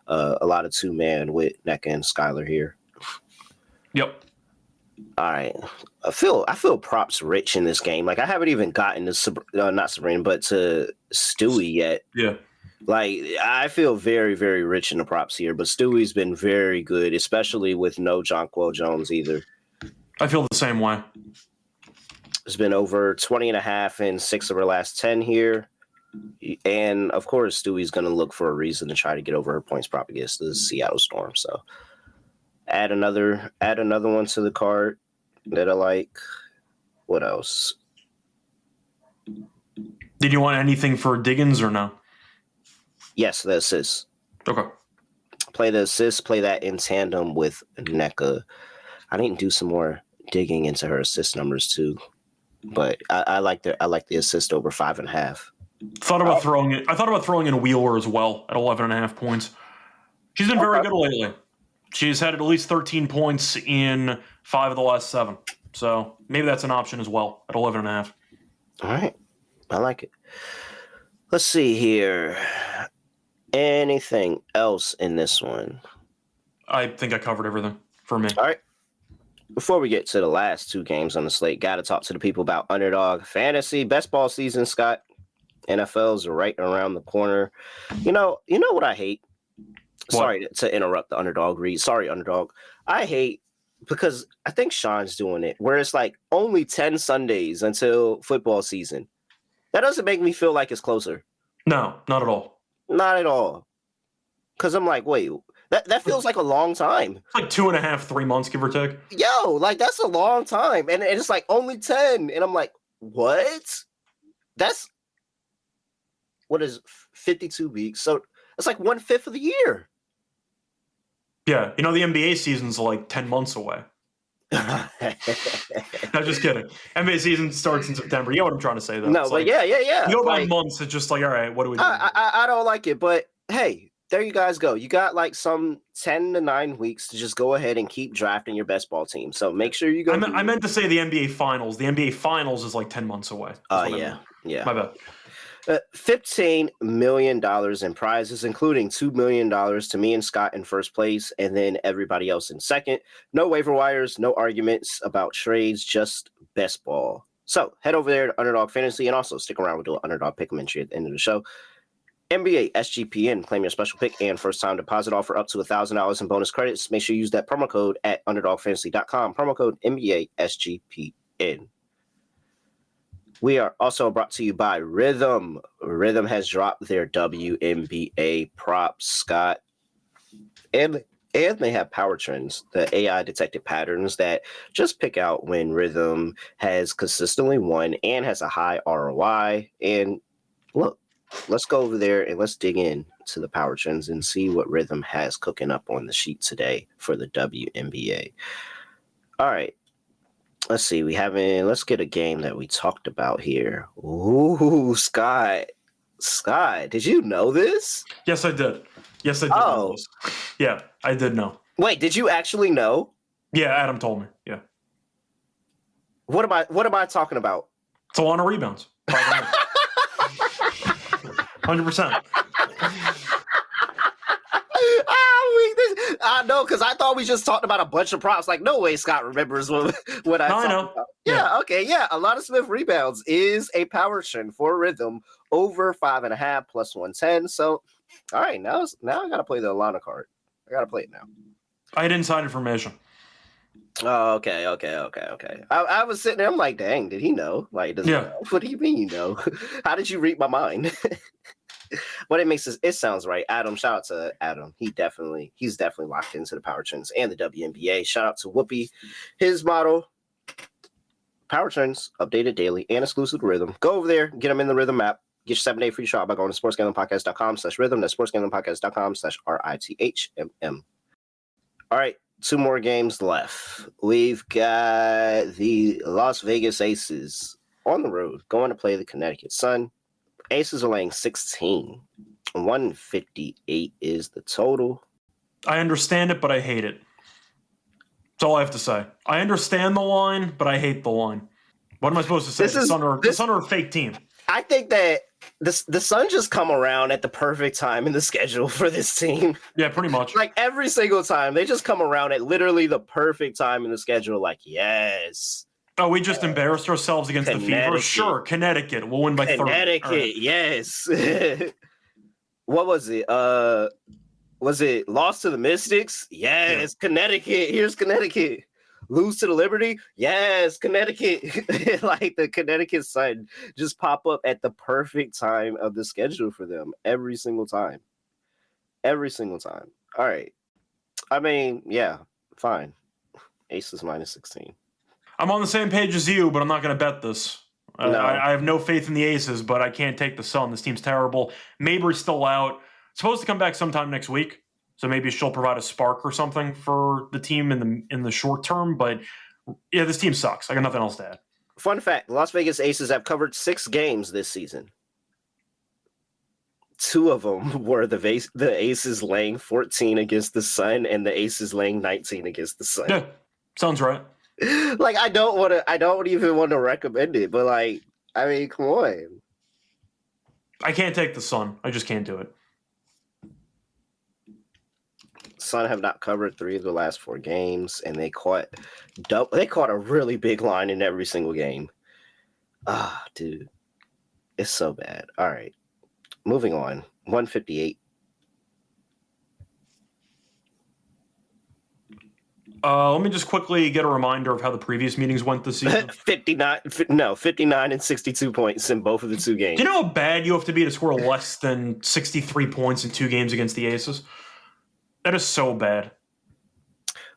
Speaker 1: A lot of 2-man with NECA and Skylar here.
Speaker 2: Yep.
Speaker 1: All right. I feel props rich in this game. Like, I haven't even gotten to not Sabrina, but to Stewie yet.
Speaker 2: Yeah.
Speaker 1: Like, I feel very, very rich in the props here, but Stewie's been very good, especially with no Jonquel Jones either.
Speaker 2: I feel the same way.
Speaker 1: It's been over 20.5 in 6 of her last 10 here. And of course, Stewie's going to look for a reason to try to get over her points prop against the Seattle Storm. So add another one to the card that I like. What else?
Speaker 2: Did you want anything for Diggins or no?
Speaker 1: Yes, the assists.
Speaker 2: Okay.
Speaker 1: Play the assists, play that in tandem with NECA. I need to do some more digging into her assist numbers too. But I like the assist over 5.5.
Speaker 2: I thought about throwing in Wheeler as well at 11.5 points. She's been very good lately. She's had at least 13 points in 5 of the last 7. So maybe that's an option as well at 11.5.
Speaker 1: All right. I like it. Let's see here. Anything else in this one?
Speaker 2: I think I covered everything for me.
Speaker 1: All right. Before we get to the last 2 games on the slate, got to talk to the people about Underdog Fantasy. Best ball season, Scott. NFL's right around the corner. You know what I hate?
Speaker 2: What?
Speaker 1: Sorry to interrupt the Underdog read. Sorry, Underdog. I hate because I think Sean's doing it where it's like only 10 Sundays until football season. That doesn't make me feel like it's closer.
Speaker 2: No, not at all.
Speaker 1: Not at all. Because I'm like, wait, that feels like a long time.
Speaker 2: It's like 2.5, 3 months, give or take.
Speaker 1: Yo, like that's a long time. And it's like only 10. And I'm like, what? That's what is 52 weeks? So it's like 1/5 of the year.
Speaker 2: Yeah, the NBA season's like 10 months away. No, just kidding. NBA season starts in September. You know what I'm trying to say, though.
Speaker 1: No,
Speaker 2: It's
Speaker 1: but
Speaker 2: like,
Speaker 1: yeah.
Speaker 2: You go by
Speaker 1: Like,
Speaker 2: months, it's just like, all right, what do we do?
Speaker 1: I don't like it, but hey, there you guys go. You got like some 10 to 9 weeks to just go ahead and keep drafting your best ball team. So make sure you go.
Speaker 2: I meant to say the NBA Finals. The NBA Finals is like 10 months away.
Speaker 1: Yeah.
Speaker 2: My bad.
Speaker 1: $15 million in prizes, including $2 million to me and Scott in first place, and then everybody else in second. No waiver wires, no arguments about trades, just best ball. So head over there to Underdog Fantasy and also stick around. We'll do an Underdog Pick'em entry at the end of the show. NBA SGPN, claim your special pick and first time deposit offer up to $1,000 in bonus credits. Make sure you use that promo code at underdogfantasy.com. Promo code NBA SGPN. We are also brought to you by Rhythm. Rhythm has dropped their WNBA props, Scott. And they have power trends, the AI detected patterns that just pick out when Rhythm has consistently won and has a high ROI. And look, let's go over there and let's dig in to the power trends and see what Rhythm has cooking up on the sheet today for the WNBA. All right. Let's see. Let's get a game that we talked about here. Ooh, Scott. Scott, did you know this?
Speaker 2: Yes, I did. Know this. Yeah, I did know.
Speaker 1: Wait, did you actually know?
Speaker 2: Yeah, Adam told me. Yeah.
Speaker 1: What am I talking about?
Speaker 2: It's a lot of rebounds. 100%.
Speaker 1: I know, because I thought we just talked about a bunch of props. Like, no way Scott remembers what I talked about. Yeah, okay, yeah. A lot of Smith rebounds is a power trend for Rhythm over 5.5 plus 110. So, all right, now I got to play the Alana card. I got to play it now.
Speaker 2: I had inside information.
Speaker 1: Oh, okay. I was sitting there. I'm like, dang, did he know? Like, does he know? What do you mean you know? How did you read my mind? But it sounds right. Adam, shout out to Adam. He's definitely locked into the power trends and the WNBA. Shout out to Whoopi. His model, power trends, updated daily and exclusive to Rhythm. Go over there, get them in the Rhythm app. Get your 7-day free trial by going to sportsgamblingpodcast.com/rhythm. That's sportsgamblingpodcast.com/RITHMM. All right, 2 more games left. We've got the Las Vegas Aces on the road going to play the Connecticut Sun. Aces are laying 16. 158 is the total.
Speaker 2: I understand it, but I hate it. That's all I have to say. I understand the line, but I hate the line. What am I supposed to say? The Sun are a fake team.
Speaker 1: I think that the Sun just come around at the perfect time in the schedule for this team.
Speaker 2: Yeah, pretty much.
Speaker 1: Like every single time, they just come around at literally the perfect time in the schedule. Like, yes.
Speaker 2: Oh, we just embarrassed ourselves against the Fever? Sure, Connecticut. We'll win by 30.
Speaker 1: Connecticut, right. Yes. What was it? Was it lost to the Mystics? Yes, yeah. Connecticut. Here's Connecticut. Lose to the Liberty? Yes, Connecticut. Like the Connecticut Sun just pop up at the perfect time of the schedule for them every single time. Every single time. All right. I mean, yeah, fine. Aces minus 16.
Speaker 2: I'm on the same page as you, but I'm not going to bet this. No. I have no faith in the Aces, but I can't take the Sun. This team's terrible. Mabry's still out. Supposed to come back sometime next week, so maybe she'll provide a spark or something for the team in the short term. But yeah, this team sucks. I got nothing else to add.
Speaker 1: Fun fact: Las Vegas Aces have covered 6 games this season. 2 of them were the Aces laying 14 against the Sun, and the Aces laying 19 against the Sun.
Speaker 2: Yeah, sounds right.
Speaker 1: Like, I don't even want to recommend it, but like, I mean, come on.
Speaker 2: I can't take the Sun. I just can't do it.
Speaker 1: Sun have not covered 3 of the last 4 games, and they caught a really big line in every single game. Dude, it's so bad. All right, moving on. 158.
Speaker 2: Let me just quickly get a reminder of how the previous meetings went this season.
Speaker 1: 59 and 62 points in both of the 2 games.
Speaker 2: Do you know how bad you have to be to score less than 63 points in 2 games against the Aces? That is so bad.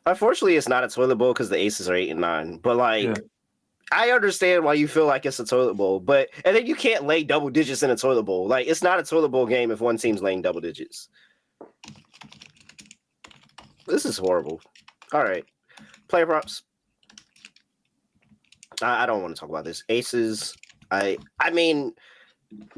Speaker 1: Unfortunately, it's not a toilet bowl because the Aces are 8 and 9. But like, yeah. I understand why you feel like it's a toilet bowl, and then you can't lay double digits in a toilet bowl. Like, it's not a toilet bowl game if one team's laying double digits. This is horrible. All right, player props. I don't want to talk about this. Aces. I mean,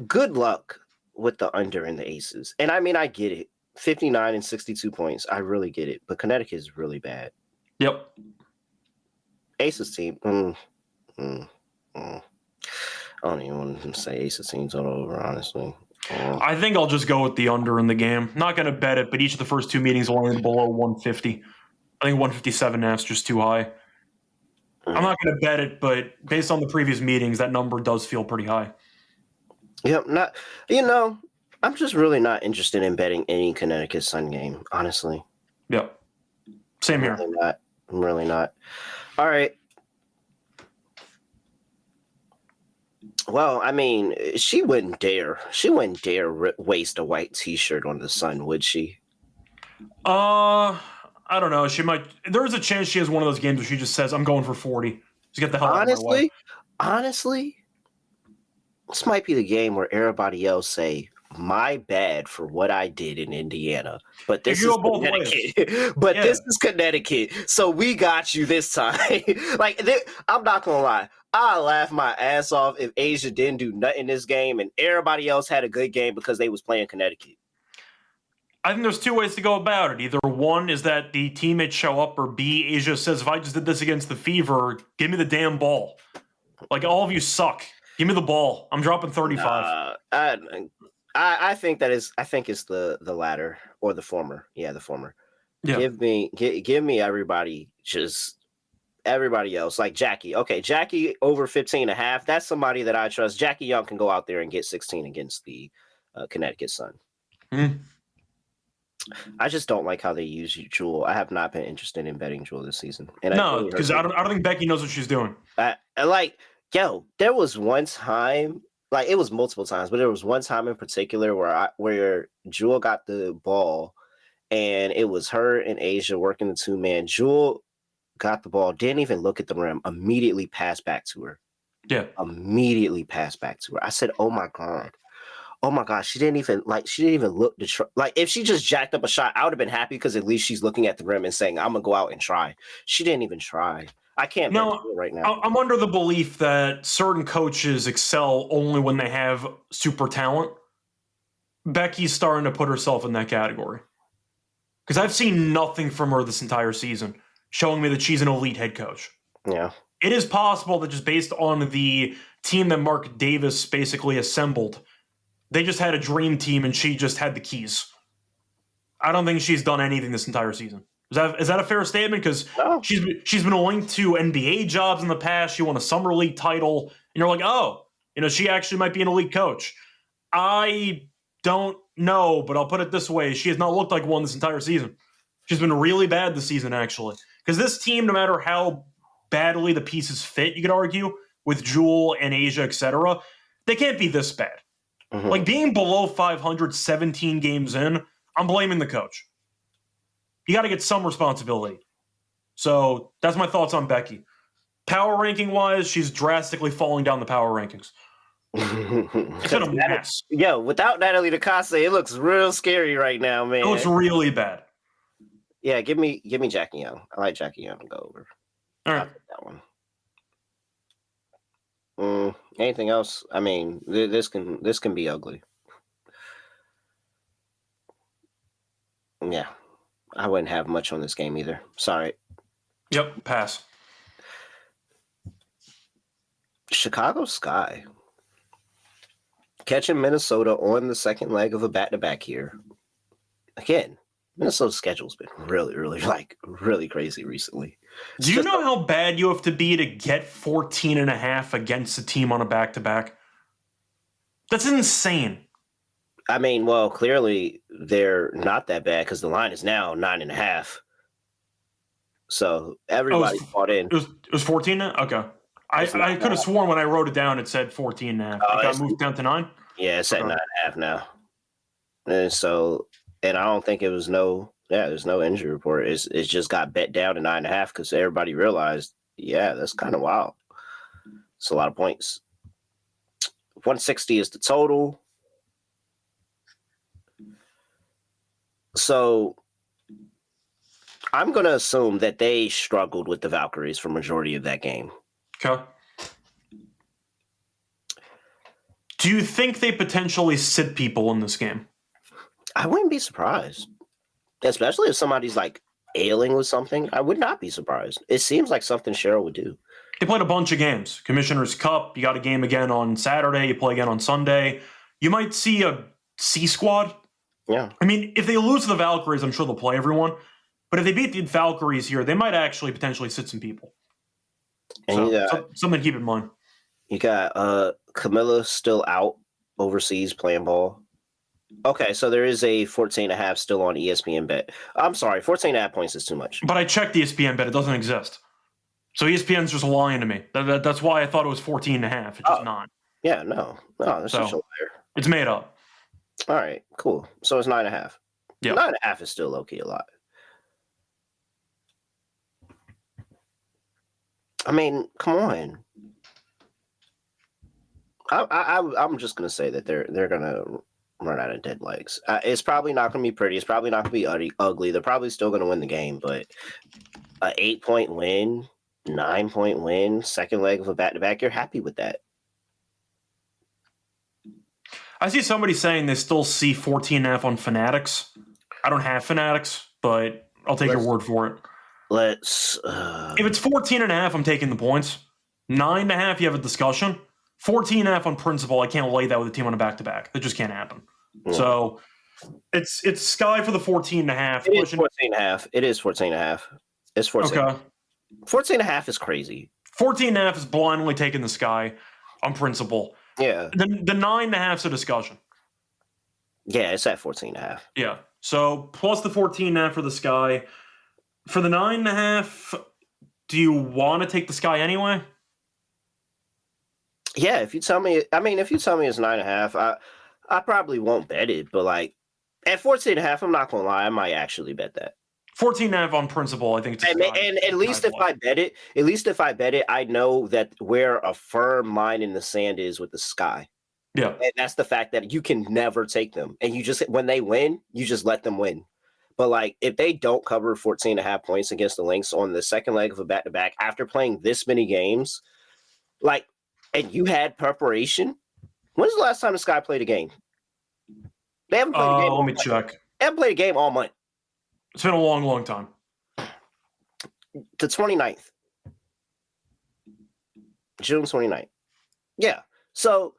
Speaker 1: good luck with the under in the Aces, and I mean, I get it. 59 and 62 points. I really get it, but Connecticut is really bad.
Speaker 2: Yep.
Speaker 1: Aces team. I don't even want to say Aces teams all over, honestly.
Speaker 2: I think I'll just go with the under in the game. Not going to bet it, but each of the first 2 meetings will only be below 150. I think 157.5 is just too high. I'm not going to bet it, but based on the previous meetings, that number does feel pretty high.
Speaker 1: Yep. I'm just really not interested in betting any Connecticut Sun game, honestly.
Speaker 2: Yep. Same here.
Speaker 1: I'm really not. All right. Well, I mean, she wouldn't dare waste a white T-shirt on the Sun, would she?
Speaker 2: I don't know. She might. There's a chance she has one of those games where she just says, "I'm going for 40." Just get the hell out of my way.
Speaker 1: Honestly, this might be the game where everybody else say, "My bad for what I did in Indiana," but this is Connecticut. This is Connecticut, so we got you this time. I'm not gonna lie. I laugh my ass off if Asia didn't do nothing in this game and everybody else had a good game because they was playing Connecticut.
Speaker 2: I think there's 2 ways to go about it. Either one is that the teammates show up, or B, Asia says, if I just did this against the Fever, give me the damn ball. Like, all of you suck. Give me the ball. I'm dropping 35.
Speaker 1: I think it's the latter or the former. Yeah, the former. Yeah. Give me everybody, just everybody else. Like Jackie. Okay, Jackie over 15.5. That's somebody that I trust. Jackie Young can go out there and get 16 against the Connecticut Sun. I just don't like how they use Jewel. I have not been interested in betting Jewel this season. And
Speaker 2: no, because I don't think Becky knows what she's doing.
Speaker 1: There was one time, like, it was multiple times, but there was one time in particular where Jewel got the ball, and it was her and Asia working the 2-man. Jewel got the ball, didn't even look at the rim, immediately passed back to her.
Speaker 2: Yeah.
Speaker 1: Immediately passed back to her. I said, "Oh my God. Oh my gosh, she didn't even look to try." Like, if she just jacked up a shot, I would have been happy because at least she's looking at the rim and saying, "I'm gonna go out and try." She didn't even try. I can't bet it right now.
Speaker 2: I'm under the belief that certain coaches excel only when they have super talent. Becky's starting to put herself in that category. Because I've seen nothing from her this entire season, showing me that she's an elite head coach.
Speaker 1: Yeah.
Speaker 2: It is possible that just based on the team that Mark Davis basically assembled, they just had a dream team and she just had the keys. I don't think she's done anything this entire season. Is that a fair statement? Because she's been linked to NBA jobs in the past. She won a summer league title, and you're like, oh, she actually might be an elite coach. I don't know, but I'll put it this way: she has not looked like one this entire season. She's been really bad this season, actually. Because this team, no matter how badly the pieces fit, you could argue with Jewel and Asia, etc., they can't be this bad. Mm-hmm. Like, being below 500, 17 games in, I'm blaming the coach. You got to get some responsibility. So that's my thoughts on Becky. Power ranking wise, she's drastically falling down the power rankings. It's been a mess.
Speaker 1: Yo, without Natalie DeCosta, it looks real scary right now, man.
Speaker 2: It looks really bad.
Speaker 1: Yeah, give me Jackie Young. I like Jackie Young to go over.
Speaker 2: All right.
Speaker 1: I'll take that one. Anything else? I mean, this can be ugly. Yeah, I wouldn't have much on this game either. Sorry.
Speaker 2: Yep, pass.
Speaker 1: Chicago Sky catching Minnesota on the second leg of a back-to-back here. Again, Minnesota's schedule's been really crazy recently.
Speaker 2: Do you know how bad you have to be to get 14.5 against a team on a back-to-back? That's insane.
Speaker 1: I mean, well, clearly they're not that bad because the line is now 9.5. So everybody bought in.
Speaker 2: It was 14 now? Okay. I could have sworn when I wrote it down it said 14.5. It got moved down to 9?
Speaker 1: Yeah, it's at 9.5 now. And I don't think there's no injury report. It just got bet down to 9.5 because everybody realized, that's kind of wild. It's a lot of points. 160 is the total. So I'm going to assume that they struggled with the Valkyries for majority of that game.
Speaker 2: Okay. Do you think they potentially sit people in this game?
Speaker 1: I wouldn't be surprised. Especially if somebody's like ailing with something. I would not be surprised. It seems like something Cheryl would do.
Speaker 2: They played a bunch of games. Commissioner's Cup. You got a game again on Saturday. You play again on Sunday. You might see a C squad.
Speaker 1: Yeah.
Speaker 2: I mean, if they lose to the Valkyries, I'm sure they'll play everyone. But if they beat the Valkyries here, they might actually potentially sit some people.
Speaker 1: And
Speaker 2: something to keep in mind.
Speaker 1: You got Camilla still out overseas playing ball. Okay, so there is a 14.5 still on ESPN bet. I'm sorry, 14.5 points is too much.
Speaker 2: But I checked the ESPN bet. It doesn't exist. So ESPN's just lying to me. That's why I thought it was 14.5. It's just not.
Speaker 1: Yeah, no. That's just a liar.
Speaker 2: It's made up.
Speaker 1: All right, cool. So it's 9.5.
Speaker 2: Yeah.
Speaker 1: 9.5 is still low-key a lot. I mean, come on. I'm just gonna say that they're gonna run out of dead legs. It's probably not gonna be pretty. It's probably not gonna be ugly. They're probably still gonna win the game, but an 8-point win, 9-point win, second leg of a back-to-back, you're happy with that.
Speaker 2: I see somebody saying they still see 14.5 on Fanatics. I don't have Fanatics, but I'll take your word for it. If it's 14.5, I'm taking the points. 9.5, you have a discussion. 14.5 on principle, I can't lay that with a team on a back-to-back. That just can't happen. Yeah. So it's Sky for the 14.5.
Speaker 1: It is 14.5. It is 14.5. It's 14. Okay. 14.5 is crazy.
Speaker 2: 14.5 is blindly taking the Sky on principle.
Speaker 1: Yeah.
Speaker 2: The 9.5 is a discussion.
Speaker 1: Yeah, it's at 14.5.
Speaker 2: Yeah. So plus the 14.5 for the Sky. For the 9.5, do you want to take the Sky anyway?
Speaker 1: Yeah, if you tell me it's 9.5, I probably won't bet it, but like at 14.5, I'm not gonna lie, I might actually bet that.
Speaker 2: 14.5 on principle, I think it's
Speaker 1: and at least if I bet it, I know that where a firm line in the sand is with the Sky.
Speaker 2: Yeah.
Speaker 1: And that's the fact that you can never take them. And you just, when they win, you just let them win. But like, if they don't cover 14.5 points against the Lynx on the second leg of a back-to-back after playing this many games, like, and you had preparation, when's the last time the Sky played a game? They haven't played a game.
Speaker 2: Let me check.
Speaker 1: They haven't played a game all month.
Speaker 2: It's been a long, long time.
Speaker 1: The 29th. June 29th. Yeah. So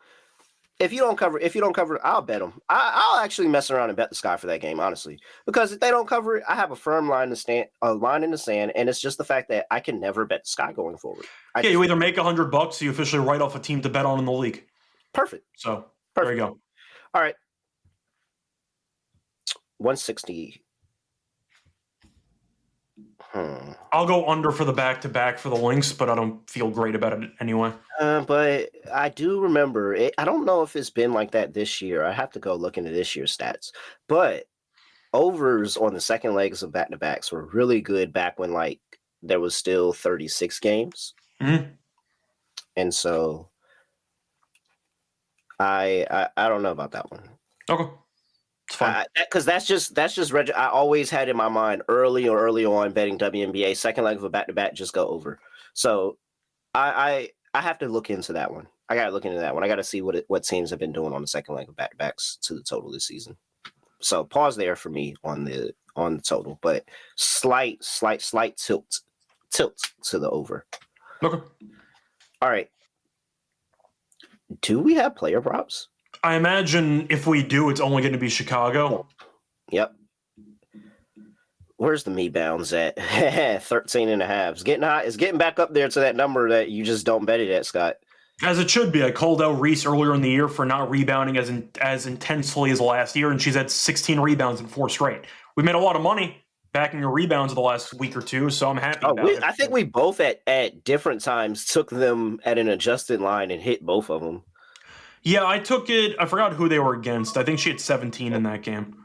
Speaker 1: if you don't cover, I'll bet them. I'll actually mess around and bet the Sky for that game, honestly. Because if they don't cover it, I have a firm line in the sand, and it's just the fact that I can never bet the Sky going forward.
Speaker 2: You either make $100 or you officially write off a team to bet on in the league.
Speaker 1: Perfect.
Speaker 2: So
Speaker 1: Perfect.
Speaker 2: There you go.
Speaker 1: All right. 160.
Speaker 2: I'll go under for the back-to-back for the Lynx, but I don't feel great about it anyway.
Speaker 1: But I do remember it. I don't know if it's been like that this year. I have to go look into this year's stats. But overs on the second legs of back-to-backs were really good back when like there was still 36 games.
Speaker 2: Mm-hmm.
Speaker 1: And so I don't know about that one.
Speaker 2: Okay. It's fine.
Speaker 1: Because that's just I always had in my mind early on betting WNBA second leg of a back-to-back just go over. So I have to look into that one. I got to look into that one. I got to see what teams have been doing on the second leg of back-to-backs to the total this season. So pause there for me on the total, but slight tilt to the over.
Speaker 2: Okay.
Speaker 1: All right. Do we have player props?
Speaker 2: I imagine if we do, it's only going to be Chicago.
Speaker 1: Yep. Where's the me bounds at? 13 and a half. It's getting hot. It's getting back up there to that number that you just don't bet it at, Scott.
Speaker 2: As it should be. I called out Reese earlier in the year for not rebounding as intensely as last year, and she's had 16 rebounds in 4 straight. We made a lot of money backing her rebounds the last week or two, so I'm happy about it.
Speaker 1: I think we both at different times took them at an adjusted line and hit both of them.
Speaker 2: Yeah, I took it. I forgot who they were against. I think she had 17 in that game.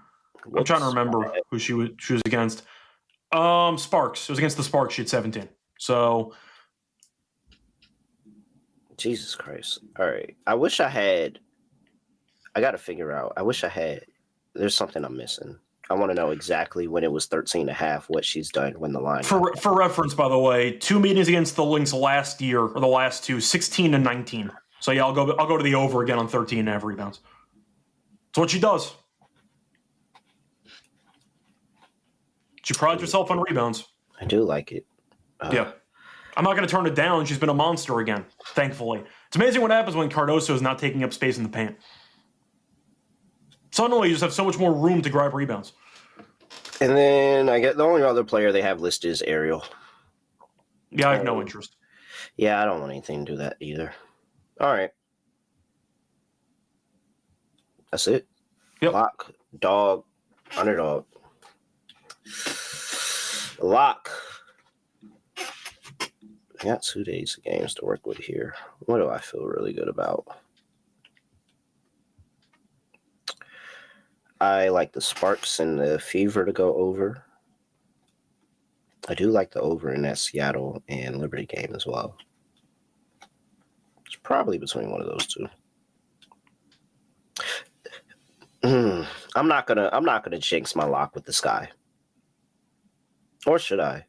Speaker 2: I'm trying to remember who she was against. Sparks. It was against the Sparks. She had 17. So,
Speaker 1: Jesus Christ. All right. I wish I had. I got to figure out. I wish I had. There's something I'm missing. I want to know exactly when it was 13 and a half, what she's done when the line.
Speaker 2: For reference, by the way, 2 meetings against the Lynx last year, or the last 2, 16 and 19. So yeah, I'll go to the over again on 13 and a half rebounds. That's what she does. She prides herself on rebounds.
Speaker 1: I do like it.
Speaker 2: Yeah. I'm not going to turn it down. She's been a monster again, thankfully. It's amazing what happens when Cardoso is not taking up space in the paint. Suddenly, you just have so much more room to grab rebounds.
Speaker 1: And then I get the only other player they have listed is Ariel.
Speaker 2: Yeah, I have no interest.
Speaker 1: Yeah, I don't want anything to do that either. All right. That's it.
Speaker 2: Yep.
Speaker 1: Lock, dog, underdog. Lock. I got 2 days of games to work with here. What do I feel really good about? I like the Sparks and the Fever to go over. I do like the over in that Seattle and Liberty game as well. It's probably between one of those two. I'm not gonna jinx my lock with the Sky. Or should I?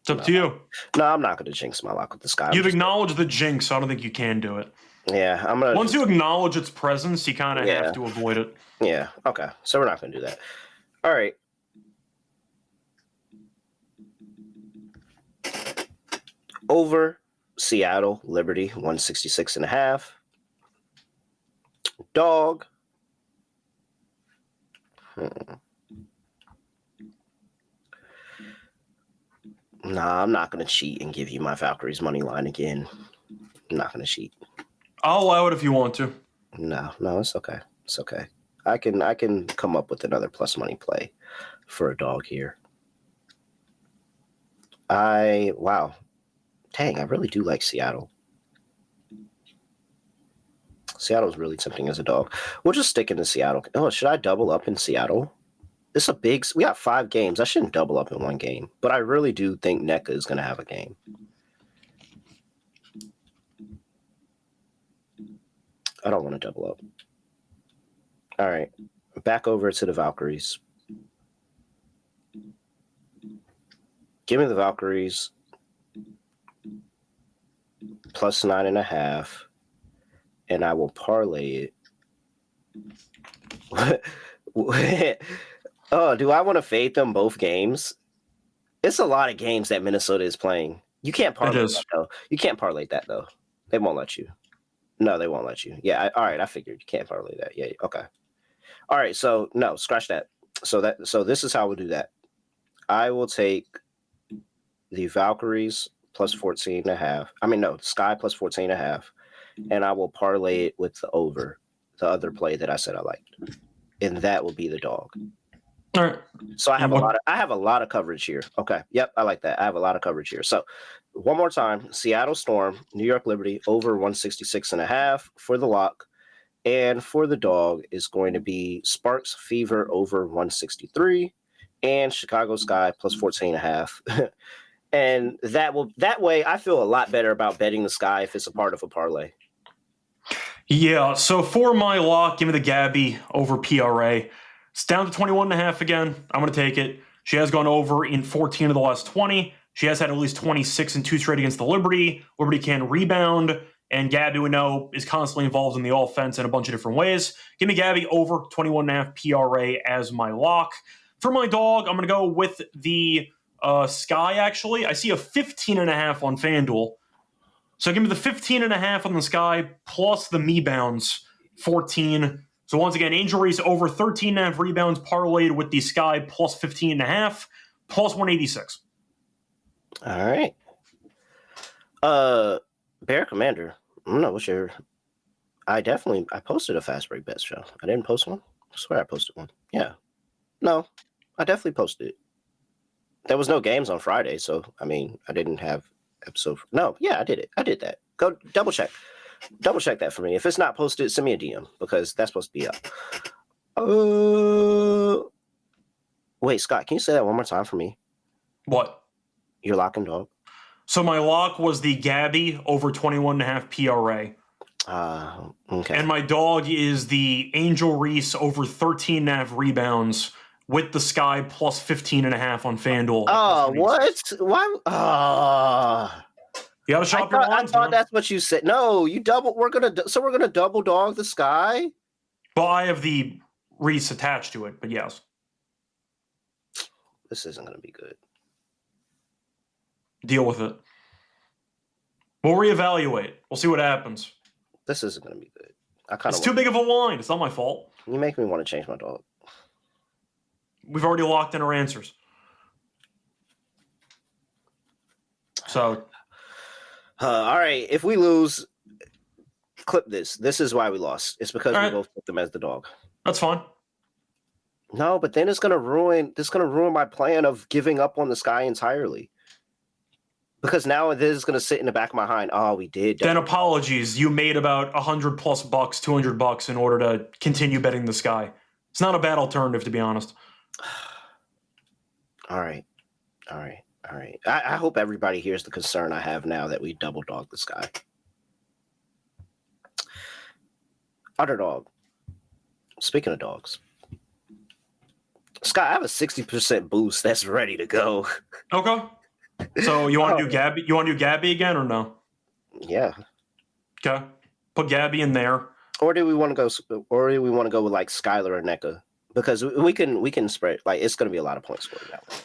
Speaker 2: It's up to you.
Speaker 1: No, I'm not gonna jinx my lock with the Sky.
Speaker 2: You've acknowledged the jinx, so I don't think you can do it.
Speaker 1: Yeah, I'm gonna.
Speaker 2: Once you acknowledge its presence, you kind of have to avoid it.
Speaker 1: Yeah. Okay. So we're not gonna do that. All right. Over Seattle, Liberty, 166 and a half. Dog. Nah, I'm not going to cheat and give you my Valkyries money line again. I'm not going to cheat.
Speaker 2: I'll allow it if you want to.
Speaker 1: No, it's okay. It's okay. I can come up with another plus money play for a dog here. Wow. Dang, I really do like Seattle. Seattle's really tempting as a dog. We'll just stick into Seattle. Oh, should I double up in Seattle? We got 5 games. I shouldn't double up in one game, but I really do think NECA is going to have a game. I don't want to double up. All right. Back over to the Valkyries. Give me the Valkyries plus 9.5, and I will parlay it. Oh, do I want to fade them both games? It's a lot of games that Minnesota is playing. You can't parlay that, though. You can't parlay that, though. They won't let you. No, they won't let you. Yeah, all right, I figured you can't parlay that. Yeah, okay. All right, so no, scratch that. So this is how we'll do that. I will take the Valkyries plus 14.5. I mean, no, Sky plus 14.5, and I will parlay it with the over, the other play that I said I liked, and that will be the dog.
Speaker 2: All right.
Speaker 1: So I have a lot of coverage here. Okay. Yep, I like that. I have a lot of coverage here. So one more time, Seattle Storm, New York Liberty over 166.5 for the lock. And for the dog is going to be Sparks Fever over 163 and Chicago Sky plus 14.5. And that way I feel a lot better about betting the Sky if it's a part of a parlay.
Speaker 2: Yeah, so for my lock, give me the Gabby over PRA. It's down to 21.5 again. I'm going to take it. She has gone over in 14 of the last 20. She has had at least 26 and 2 straight against the Liberty. Liberty can rebound, and Gabby, we know, is constantly involved in the offense in a bunch of different ways. Give me Gabby over 21.5 PRA as my lock. For my dog, I'm going to go with the Sky, actually. I see a 15.5 on FanDuel. So give me the 15.5 on the Sky plus the rebounds, 14. So once again, Angel Reese over 13.5 rebounds parlayed with the Sky plus 15.5, plus 186.
Speaker 1: All right. Bear Commander. I don't know what's your. I posted a fast break bets show. I didn't post one. I swear I posted one. Yeah. No, I definitely posted it. There was no games on Friday, so I mean, I didn't have episode. No, yeah, I did it. I did that. Go double check. Double check that for me. If it's not posted, send me a DM because that's supposed to be up. Wait, Scott, can you say that one more time for me?
Speaker 2: What?
Speaker 1: Your lock and dog.
Speaker 2: So my lock was the Gabby over 21.5 PRA.
Speaker 1: Okay.
Speaker 2: And my dog is the Angel Reese over 13.5 rebounds with the Sky plus 15.5 on FanDuel.
Speaker 1: Oh, what? Why?
Speaker 2: You gotta shop your lines,
Speaker 1: I thought
Speaker 2: man.
Speaker 1: that's what you said. No, you double. We're gonna double dog the Sky.
Speaker 2: But I have the Reese attached to it. But yes,
Speaker 1: this isn't gonna be good.
Speaker 2: Deal with it. We'll reevaluate. We'll see what happens.
Speaker 1: This isn't gonna be good.
Speaker 2: It's too big of a line. It's not my fault.
Speaker 1: You make me want to change my dog.
Speaker 2: We've already locked in our answers. So,
Speaker 1: all right. If we lose, clip this. This is why we lost. It's because we both put them as the dog.
Speaker 2: That's fine.
Speaker 1: No, but then it's gonna ruin. This is gonna ruin my plan of giving up on the Sky entirely. Because now this is gonna sit in the back of my mind. Oh, we did.
Speaker 2: Then apologies. You made about $100+ bucks, $200 in order to continue betting the Sky. It's not a bad alternative, to be honest.
Speaker 1: All right. I hope everybody hears the concern I have now that we double dog the Sky. Underdog. Speaking of dogs, Scott, I have a 60% boost that's ready to go.
Speaker 2: Okay. So you want to do Gabby? You want to do Gabby again or no?
Speaker 1: Yeah.
Speaker 2: Okay. Put Gabby in there.
Speaker 1: Or do we want to go? Or do we want to go with like Skylar or NECA? Because we can spread. Like it's going to be a lot of points scored that way.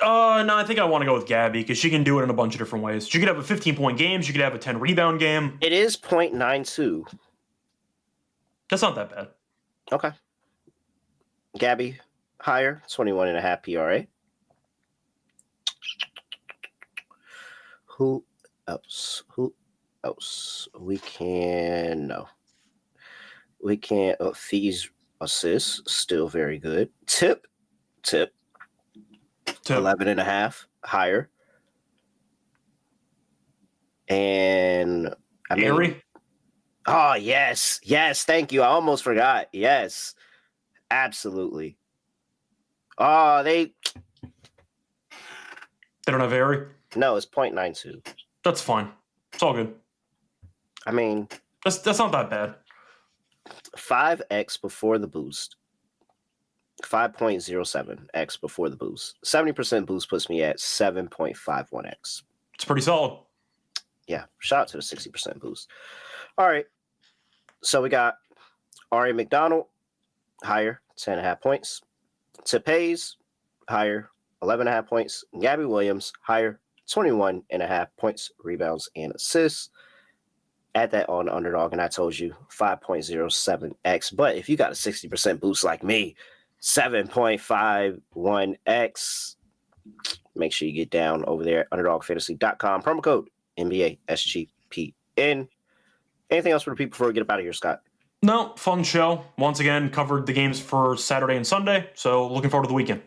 Speaker 2: No, I think I want to go with Gabby because she can do it in a bunch of different ways. She could have a 15-point game. She could have a 10-rebound game.
Speaker 1: It is 0.92.
Speaker 2: That's not that bad.
Speaker 1: Okay. Gabby, higher, 21.5 PRA. Who else? We can Fees assists, still very good. Tip. 11.5 higher. And I mean,
Speaker 2: Airy?
Speaker 1: Oh, yes. Thank you. I almost forgot. Yes, absolutely. Oh, they
Speaker 2: don't have Airy?
Speaker 1: No, it's 0.92.
Speaker 2: That's fine. It's all good.
Speaker 1: I mean,
Speaker 2: that's not that bad.
Speaker 1: 5x before the boost. 5.07x before the boost. 70% boost puts me at 7.51x.
Speaker 2: It's pretty solid.
Speaker 1: Yeah, shout out to the 60% boost. All right. So we got Ari McDonald, higher, 10.5 points. Tepes, higher, 11.5 points. Gabby Williams, higher, 21.5 points, rebounds, and assists. Add that on underdog, and I told you 5.07x. But if you got a 60% boost like me, 7.51x. Make sure you get down over there at underdogfantasy.com. Promo code NBA SGPN. Anything else for the people before we get up out of here, Scott?
Speaker 2: No, fun show. Once again, covered the games for Saturday and Sunday. So looking forward to the weekend.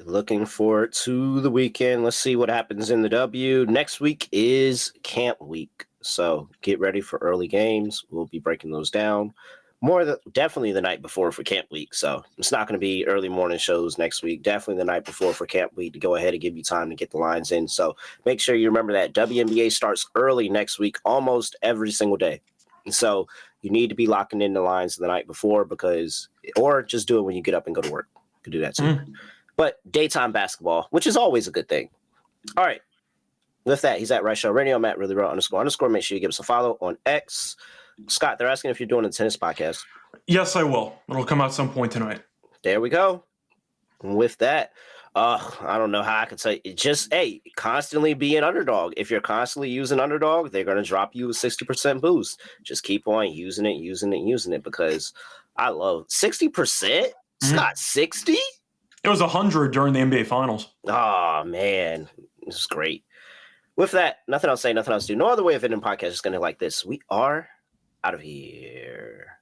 Speaker 1: Looking forward to the weekend. Let's see what happens in the W. Next week is camp week. So get ready for early games. We'll be breaking those down. Definitely the night before for camp week. So it's not going to be early morning shows next week. Definitely the night before for camp week to go ahead and give you time to get the lines in. So make sure you remember that WNBA starts early next week, almost every single day. And so you need to be locking in the lines the night before or just do it when you get up and go to work. You can do that too. But daytime basketball, which is always a good thing. All right. With that, he's at Reichel Radio. I'm at really real __. Make sure you give us a follow on X. Scott, they're asking if you're doing a tennis podcast.
Speaker 2: Yes, I will. It'll come out some point tonight.
Speaker 1: There we go. And with that, I don't know how I could say it. Just, constantly be an underdog. If you're constantly using underdog, they're going to drop you a 60% boost. Just keep on using it because I love 60%. Scott, 60?
Speaker 2: It was 100 during the NBA Finals.
Speaker 1: Oh, man. This is great. With that, nothing else to say, nothing else to do. No other way of ending podcast is going to like this. We are out of here.